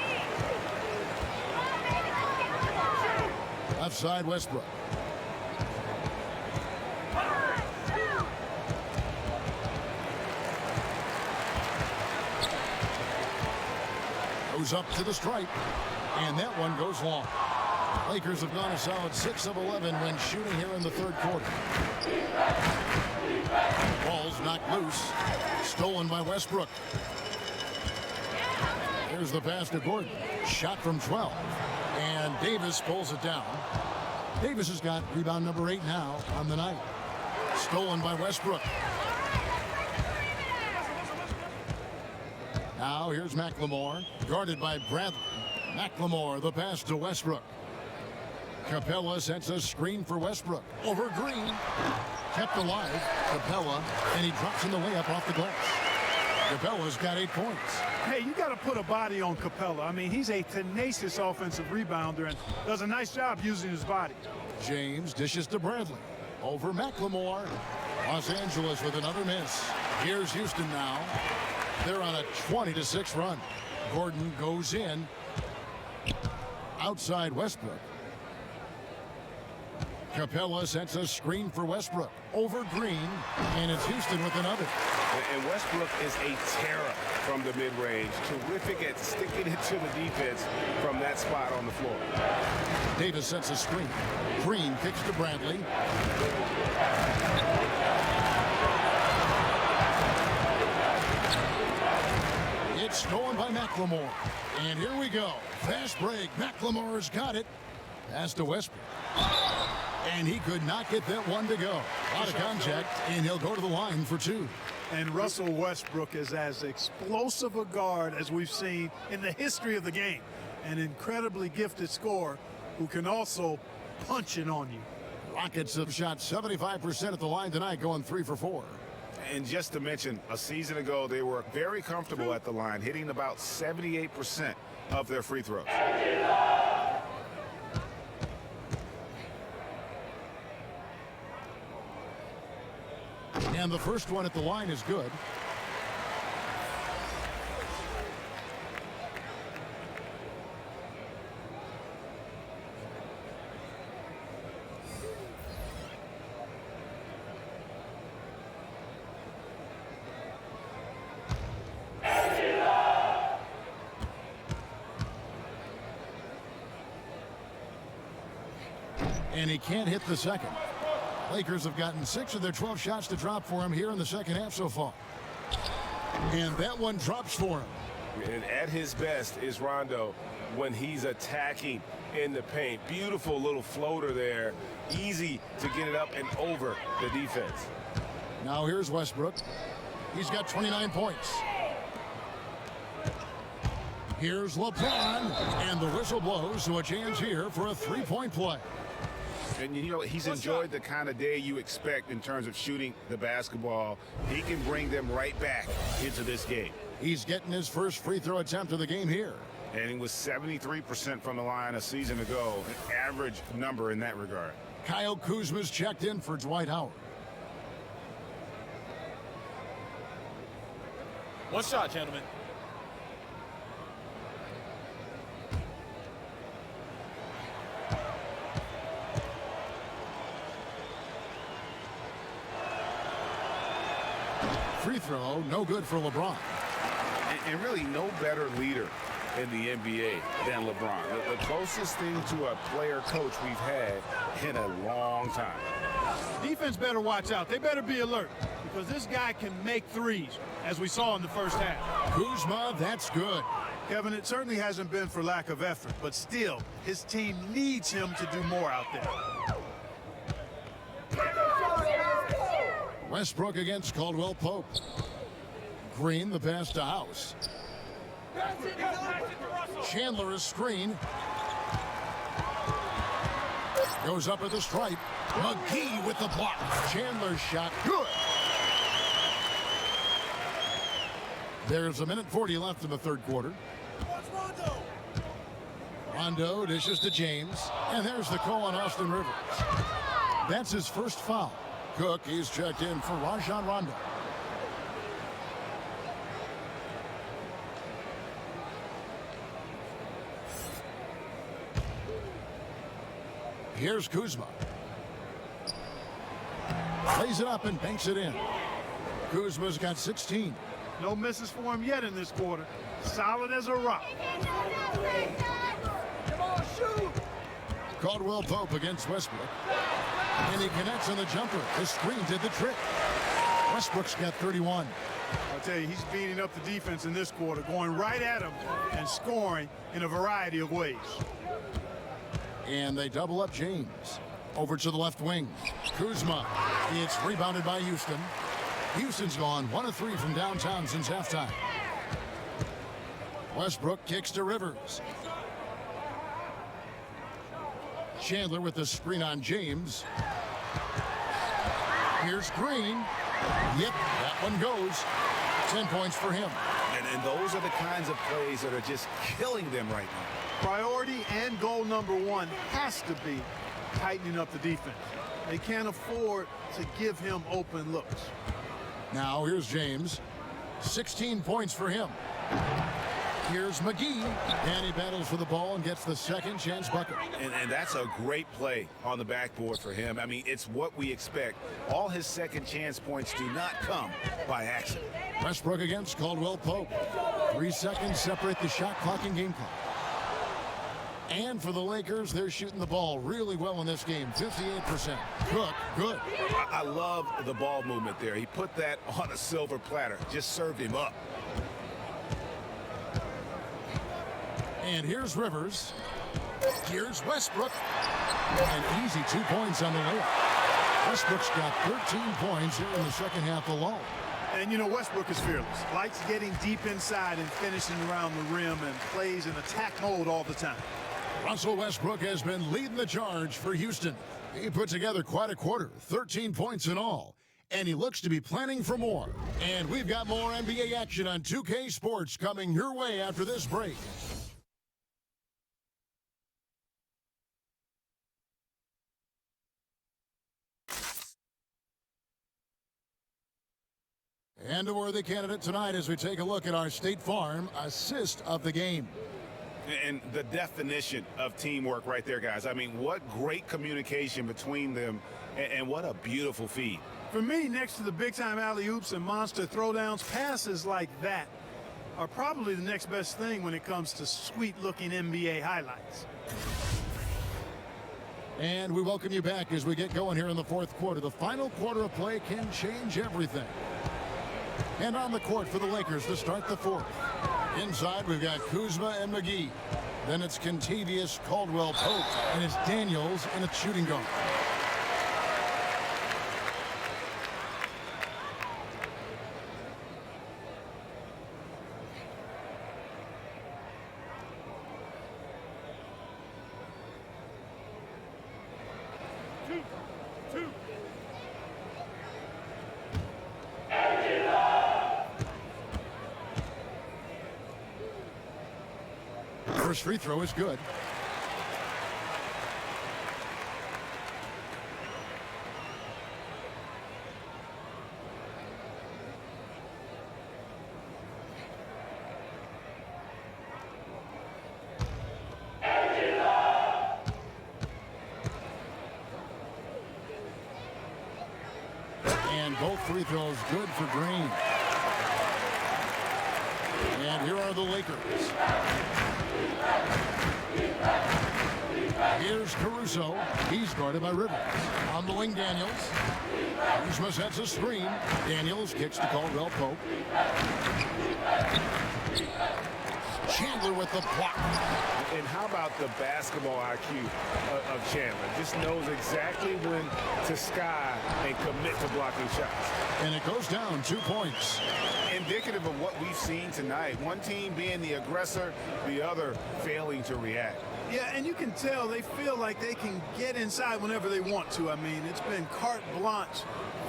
Offside Westbrook. Goes up to the stripe, and that one goes long. Lakers have gone a solid 6 of 11 when shooting here in the third quarter. Ball's knocked loose, stolen by Westbrook. Here's the pass to Gordon. Shot from 12, and Davis pulls it down. Davis has got rebound number 8 now on the night. Stolen by Westbrook. Now here's McLemore, guarded by Bradley. McLemore, the pass to Westbrook. Capella sends a screen for Westbrook. Over Green. Kept alive. Capella. And he drops in the layup off the glass. Capella's got 8 points. Hey, you got to put a body on Capella. I mean, he's a tenacious offensive rebounder and does a nice job using his body. James dishes to Bradley. Over McLemore. Los Angeles with another miss. Here's Houston now. They're on a 20-6 run. Gordon goes in. Outside Westbrook. Capella sends a screen for Westbrook. Over Green. And it's Houston with another. And Westbrook is a terror from the mid-range. Terrific at sticking it to the defense from that spot on the floor. Davis sets a screen. Green kicks to Bradley. It's stolen by McLemore. And here we go. Fast break. McLemore's got it. Pass to Westbrook. And he could not get that one to go. Out of contact, and he'll go to the line for 2. And Russell Westbrook is as explosive a guard as we've seen in the history of the game. An incredibly gifted scorer who can also punch it on you. Rockets have shot 75% at the line tonight, going 3 for 4. And just to mention, a season ago, they were very comfortable at the line, hitting about 78% of their free throws. And the first one at the line is good. And he can't hit the second. Lakers have gotten 6 of their 12 shots to drop for him here in the second half so far. And that one drops for him. And at his best is Rondo when he's attacking in the paint. Beautiful little floater there. Easy to get it up and over the defense. Now here's Westbrook. He's got 29 points. Here's LeBron. And the whistle blows, so a chance here for a 3-point play. And, you know, he's enjoyed the kind of day you expect in terms of shooting the basketball. He can bring them right back into this game. He's getting his first free throw attempt of the game here. And he was 73% from the line a season ago, an average number in that regard. Kyle Kuzma's checked in for Dwight Howard. One shot, gentlemen. Free throw, no good for LeBron. And really no better leader in the NBA than LeBron. The closest thing to a player coach we've had in a long time. Defense better watch out. They better be alert because this guy can make threes, as we saw in the first half. Kuzma, that's good. Kevin, it certainly hasn't been for lack of effort, but still, his team needs him to do more out there. Westbrook against Caldwell Pope. Green, the pass to House. Chandler is screen. Goes up at the stripe. McGee with the block. Chandler's shot, good. There's 1:40 left in the third quarter. Rondo dishes to James. And there's the call on Austin Rivers. That's his first foul. Cook is checked in for Rajon Rondo. Here's Kuzma. Plays it up and banks it in. Kuzma's got 16. No misses for him yet in this quarter. Solid as a rock. Caldwell Pope against Westbrook. And he connects on the jumper. The screen did the trick. Westbrook's got 31. I'll tell you, he's beating up the defense in this quarter, going right at him and scoring in a variety of ways. And they double up James. Over to the left wing. Kuzma. It's rebounded by Houston. Houston's gone 1 of 3 from downtown since halftime. Westbrook kicks to Rivers. Chandler with the screen on James. Here's Green. Yep, that one goes. 10 points for him. And those are the kinds of plays that are just killing them right now. Priority and goal number one has to be tightening up the defense. They can't afford to give him open looks. Now here's James. 16 points for him. Here's McGee, and he battles for the ball and gets the second chance bucket. And that's a great play on the backboard for him. I mean, it's what we expect. All his second chance points do not come by accident. Westbrook against Caldwell Pope. 3 seconds separate the shot clock and game clock. And for the Lakers, they're shooting the ball really well in this game, 58%. Cook, good. I love the ball movement there. He put that on a silver platter, just served him up. And here's Rivers. Here's Westbrook. An easy 2 points on the layup. Westbrook's got 13 points here in the second half alone. And, you know, Westbrook is fearless. Likes getting deep inside and finishing around the rim and plays in attack mode all the time. Russell Westbrook has been leading the charge for Houston. He put together quite a quarter, 13 points in all. And he looks to be planning for more. And we've got more NBA action on 2K Sports coming your way after this break. And a worthy candidate tonight as we take a look at our State Farm assist of the game. And the definition of teamwork right there, guys. I mean, what great communication between them, and what a beautiful feed. For me, next to the big-time alley-oops and monster throwdowns, passes like that are probably the next best thing when it comes to sweet-looking NBA highlights. And we welcome you back as we get going here in the fourth quarter. The final quarter of play can change everything. And on the court for the Lakers to start the fourth. Inside, we've got Kuzma and McGee. Then it's Kentavious Caldwell Pope, and it's Daniels in a shooting guard. First free throw is good. And both free throws good for Green. And here are the Lakers. Here's Caruso. He's guarded by Rivers. On the wing, Daniels. Kuzma sets a screen. Daniels kicks to Caldwell Pope. Chandler with the block. And how about the basketball IQ of Chandler? Just knows exactly when to sky and commit to blocking shots. And it goes down 2 points. Indicative of what we've seen tonight. One team being the aggressor, the other failing to react. Yeah, and you can tell they feel like they can get inside whenever they want to. I mean, it's been carte blanche,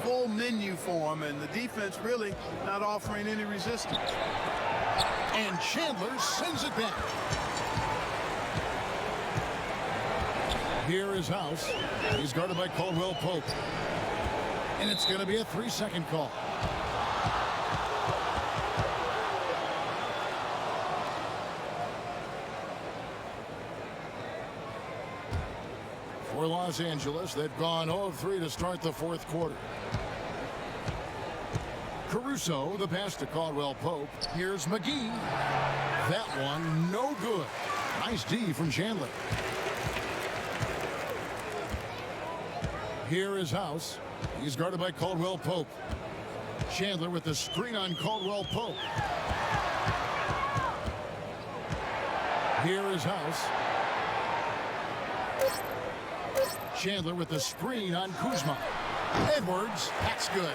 full menu for them, and the defense really not offering any resistance. And Chandler sends it back. Here is House. He's guarded by Caldwell Pope. And it's going to be a 3-second call. For Los Angeles, they've gone 0 of 3 to start the fourth quarter. Caruso, the pass to Caldwell Pope. Here's McGee. That one, no good. Nice D from Chandler. Here is House. He's guarded by Caldwell Pope. Chandler with the screen on Caldwell Pope. Here is House. Chandler with the screen on Kuzma. Edwards, that's good.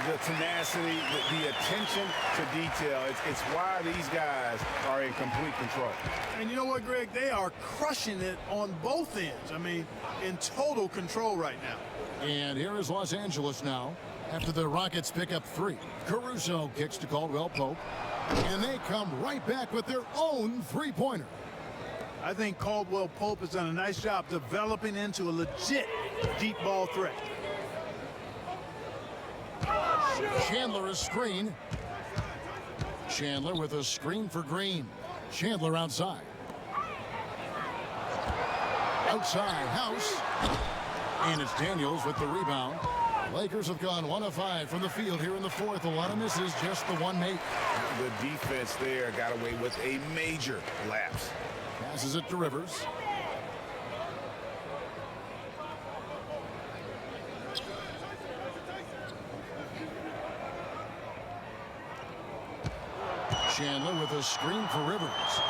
the tenacity, the attention to detail. It's why these guys are in complete control. And you know what, Greg? They are crushing it on both ends. I mean, in total control right now. And here is Los Angeles now after the Rockets pick up 3. Caruso kicks to Caldwell Pope, and they come right back with their own three-pointer. I think Caldwell Pope has done a nice job developing into a legit deep ball threat. Chandler a screen. Chandler with a screen for Green. Chandler outside. Outside, House. And it's Daniels with the rebound. Lakers have gone 1 of 5 from the field here in the fourth. A lot of misses, just the one make. The defense there got away with a major lapse. Passes it to Rivers. Chandler with a screen for Rivers.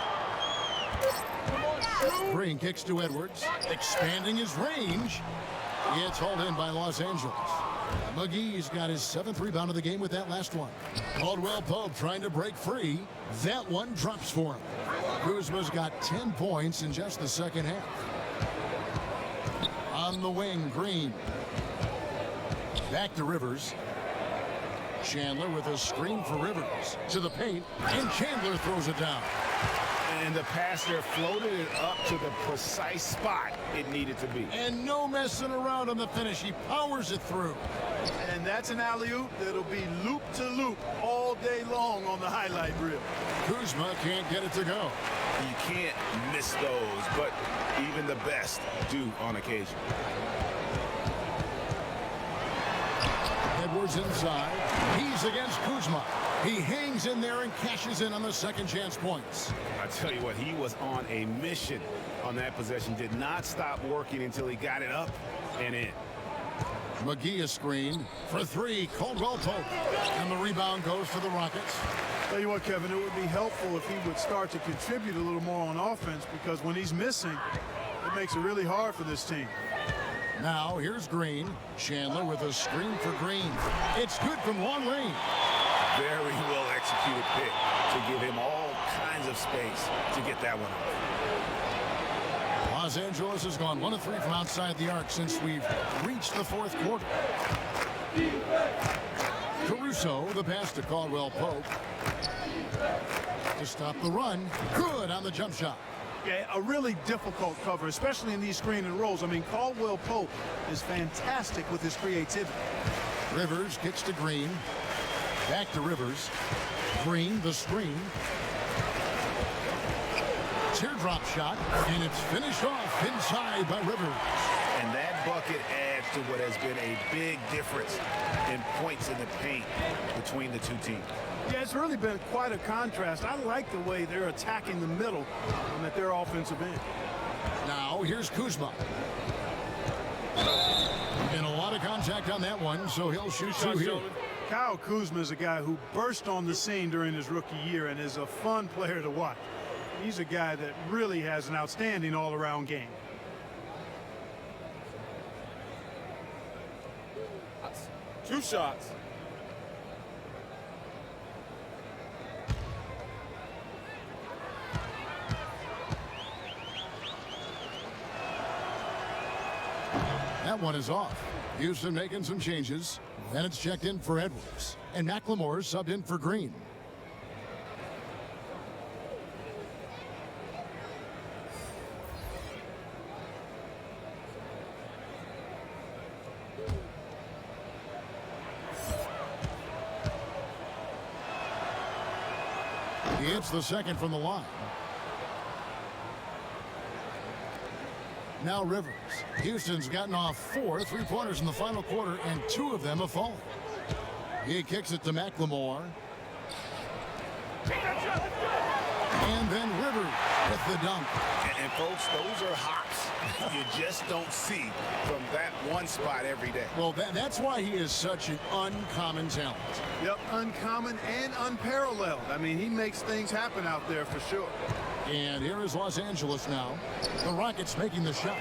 Green kicks to Edwards, expanding his range. It's hauled in by Los Angeles. McGee's got his 7th rebound of the game with that last one. Caldwell Pope trying to break free. That one drops for him. Kuzma's got 10 points in just the second half. On the wing, Green. Back to Rivers. Chandler with a screen for Rivers. To the paint, and Chandler throws it down. And the passer floated it up to the precise spot it needed to be. And no messing around on the finish. He powers it through. And that's an alley-oop that'll be loop to loop all day long on the highlight reel. Kuzma can't get it to go. You can't miss those, but even the best do on occasion. Edwards inside. He's against Kuzma. He hangs in there and cashes in on the second chance points. I tell you what, he was on a mission on that possession. Did not stop working until he got it up and in. McGee a screen for 3. Caldwell Pope. And the rebound goes to the Rockets. Tell you what, Kevin, it would be helpful if he would start to contribute a little more on offense, because when he's missing, it makes it really hard for this team. Now here's Green. Chandler with a screen for Green. It's good from long range. Very well executed pick to give him all kinds of space to get that one off. Los Angeles has gone 1 of 3 from outside the arc since we've reached the fourth quarter. Caruso, the pass to Caldwell Pope. To stop the run. Good on the jump shot. Okay, a really difficult cover, especially in these screen and rolls. I mean, Caldwell Pope is fantastic with his creativity. Rivers kicks to Green. Back to Rivers. Green, the screen. Teardrop shot, and it's finished off inside by Rivers. And that bucket adds to what has been a big difference in points in the paint between the two teams. Yeah, it's really been quite a contrast. I like the way they're attacking the middle and at their offensive end. Now, here's Kuzma. And a lot of contact on that one, so he'll shoot 2 here. Kyle Kuzma is a guy who burst on the scene during his rookie year and is a fun player to watch. He's a guy that really has an outstanding all-around game. Two shots. That one is off. Houston making some changes. Then it's checked in for Edwards. And McLemore subbed in for Green. He hits the second from the line. Now Rivers. Houston's gotten off 4 3-pointers in the final quarter, and 2 of them have fallen. He kicks it to McLemore. And then Rivers with the dunk. And folks, those are hops you just don't see from that one spot every day. Well, that's why he is such an uncommon talent. Yep, uncommon and unparalleled. I mean, he makes things happen out there for sure. And here is Los Angeles now. The Rockets making the shot.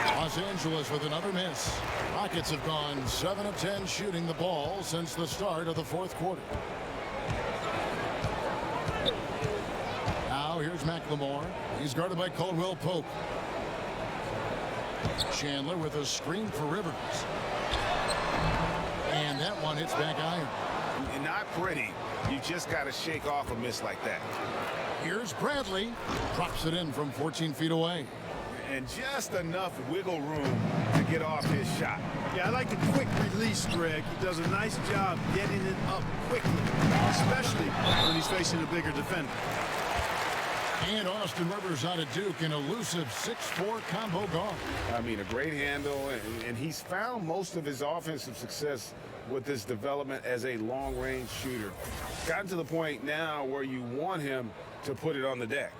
Los Angeles with another miss. Rockets have gone 7 of 10 shooting the ball since the start of the fourth quarter. Now here's McLemore. He's guarded by Caldwell Pope. Chandler with a screen for Rivers. And that one hits back iron. And not pretty. You just got to shake off a miss like that. Here's Bradley. Drops it in from 14 feet away. And just enough wiggle room to get off his shot. Yeah, I like the quick release, Greg. He does a nice job getting it up quickly, especially when he's facing a bigger defender. And Austin Rivers out of Duke, an elusive 6'4" combo guard. I mean, a great handle, and he's found most of his offensive success with this development as a long-range shooter. Gotten to the point now where you want him to put it on the deck.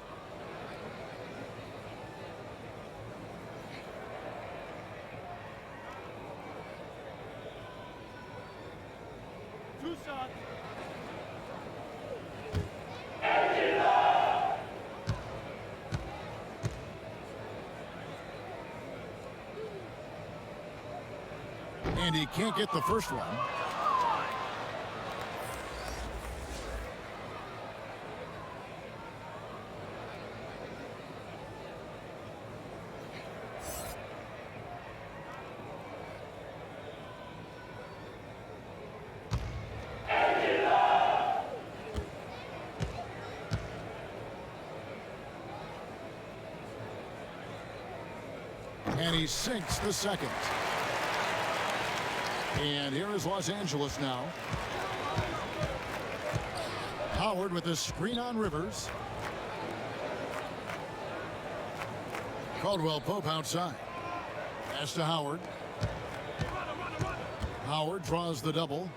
And he can't get the first one. And he sinks the second. And here is Los Angeles now. Howard with a screen on Rivers. Caldwell Pope outside. Pass to Howard. Howard draws the double.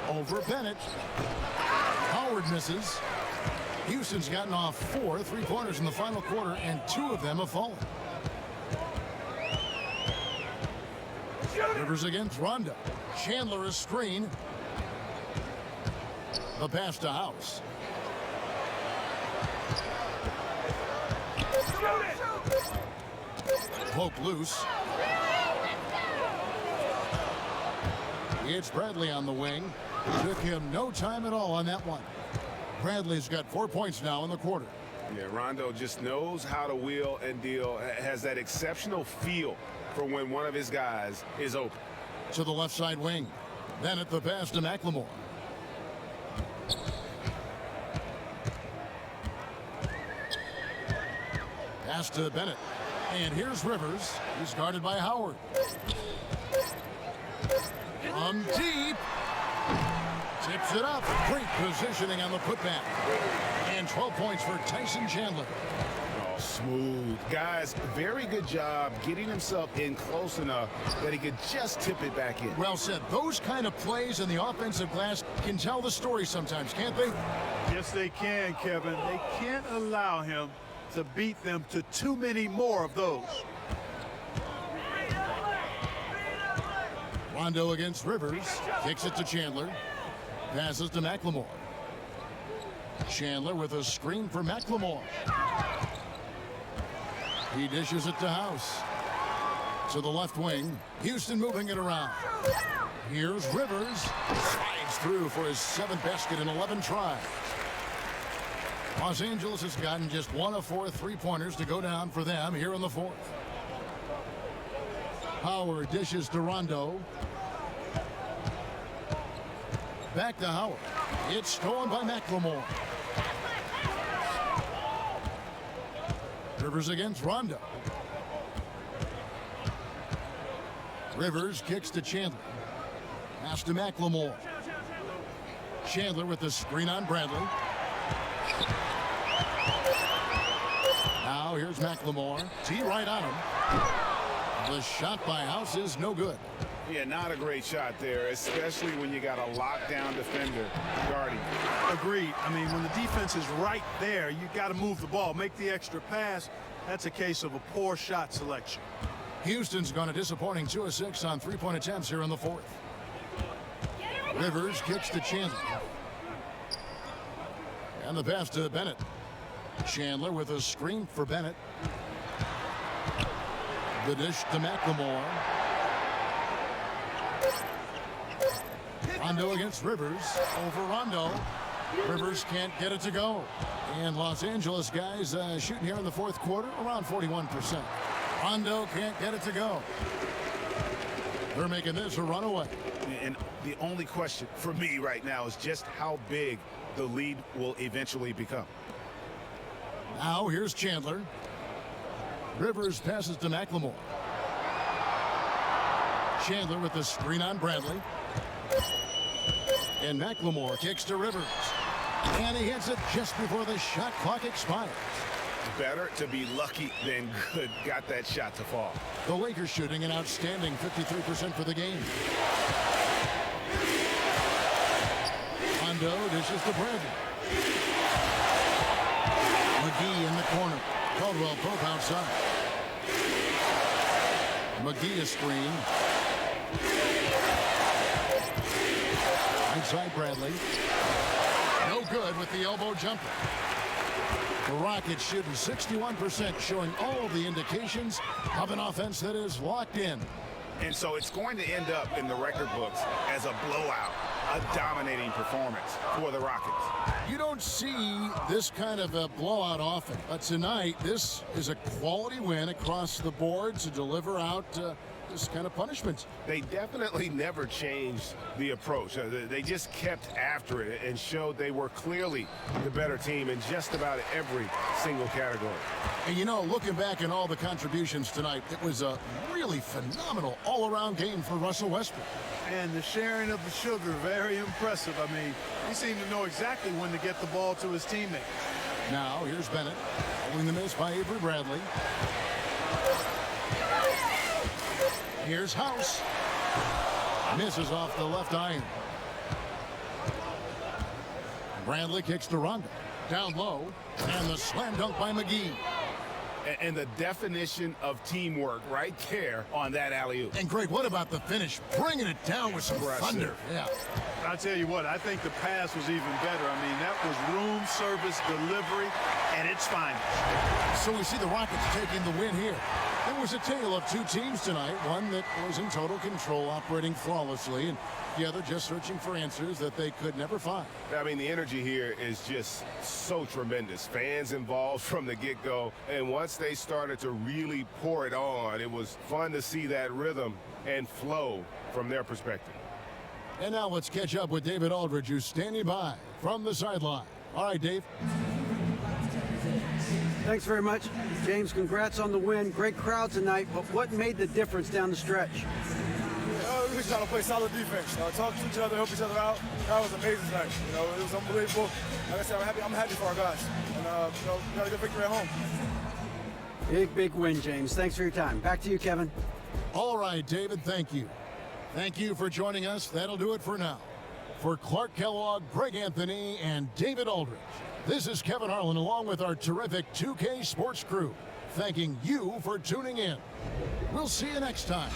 Over Bennett. Howard misses. Houston's gotten off 4 3-pointers in the final quarter, and 2 of them have fallen. Rivers against Rondo. Chandler a screen. The pass to House. Pope loose. It's Bradley on the wing. Took him no time at all on that one. Bradley's got 4 points now in the quarter. Yeah, Rondo just knows how to wheel and deal. Has that exceptional feel for when one of his guys is open. To the left side wing. Then at the pass to McLemore. Pass to Bennett. And here's Rivers. He's guarded by Howard. From deep. Tips it up. Great positioning on the putback. And 12 points for Tyson Chandler. Oh, smooth. Guys, very good job getting himself in close enough that he could just tip it back in. Well said. Those kind of plays in the offensive glass can tell the story sometimes, can't they? Yes, they can, Kevin. They can't allow him to beat them to too many more of those. Rondo against Rivers. Kicks it to Chandler. Passes to McLemore. Chandler with a screen for McLemore. He dishes it to House. To the left wing. Houston moving it around. Here's Rivers. Slides through for his 7th basket in 11 tries. Los Angeles has gotten just 1 of 4 3-pointers to go down for them here in the 4th. Howard dishes to Rondo. Back to Howard. It's stolen by McLemore. Rivers against Rondo. Rivers kicks to Chandler. Pass to McLemore. Chandler with the screen on Bradley. Now here's McLemore. Tee right on him. The shot by House is no good. Yeah, not a great shot there, especially when you got a lockdown defender guarding. Agreed. I mean, when the defense is right there, you got to move the ball, make the extra pass. That's a case of a poor shot selection. Houston's gone a disappointing 2 of 6 on 3-point attempts here in the 4th. Rivers kicks to Chandler. And the pass to Bennett. Chandler with a screen for Bennett. The dish to McLemore. Rondo against Rivers. Over Rondo. Rivers can't get it to go. And Los Angeles guys shooting here in the fourth quarter around 41%. Rondo can't get it to go. They're making this a runaway. And the only question for me right now is just how big the lead will eventually become. Now here's Chandler. Rivers passes to McLemore. Chandler with the screen on Bradley. And McLemore kicks to Rivers. And he hits it just before the shot clock expires. Better to be lucky than good. Got that shot to fall. The Lakers shooting an outstanding 53% for the game. Rondo dishes to Bradley. McGee in the corner. Caldwell Pope outside. McGee a screen. Inside Bradley. No good with the elbow jumper. The Rockets shooting 61%, showing all the indications of an offense that is locked in. And so it's going to end up in the record books as a blowout, a dominating performance for the Rockets. You don't see this kind of a blowout often, but tonight this is a quality win across the board to deliver out this kind of punishment. They definitely never changed the approach. They just kept after it and showed they were clearly the better team in just about every single category. And you know, looking back at all the contributions tonight, it was a really phenomenal all-around game for Russell Westbrook. And the sharing of the sugar, very impressive. I mean, he seemed to know exactly when to get the ball to his teammates. Now, here's Bennett, holding the miss by Avery Bradley. Here's House. Misses off the left iron. Bradley kicks to Rondo. Down low, and the slam dunk by McGee. And the definition of teamwork right there on that alley-oop. And Greg, what about the finish? Bringing it down with some thunder. Yeah. I tell you what, I think the pass was even better. I mean, that was room service delivery at its finest. So we see the Rockets taking the win here. It was a tale of two teams tonight, one that was in total control, operating flawlessly, and the other just searching for answers that they could never find. I mean, the energy here is just so tremendous. Fans involved from the get-go, and once they started to really pour it on, it was fun to see that rhythm and flow from their perspective. And now let's catch up with David Aldridge, who's standing by from the sideline. All right, Dave. Thanks very much. James, congrats on the win. Great crowd tonight, but what made the difference down the stretch? We just trying to play solid defense. Talk to each other, help each other out. That was amazing tonight. It was unbelievable. Like I said, I'm happy for our guys. And, got a good victory at home. Big win, James. Thanks for your time. Back to you, Kevin. All right, David, thank you. Thank you for joining us. That'll do it for now. For Clark Kellogg, Greg Anthony, and David Aldridge, this is Kevin Harlan along with our terrific 2K Sports crew, thanking you for tuning in. We'll see you next time.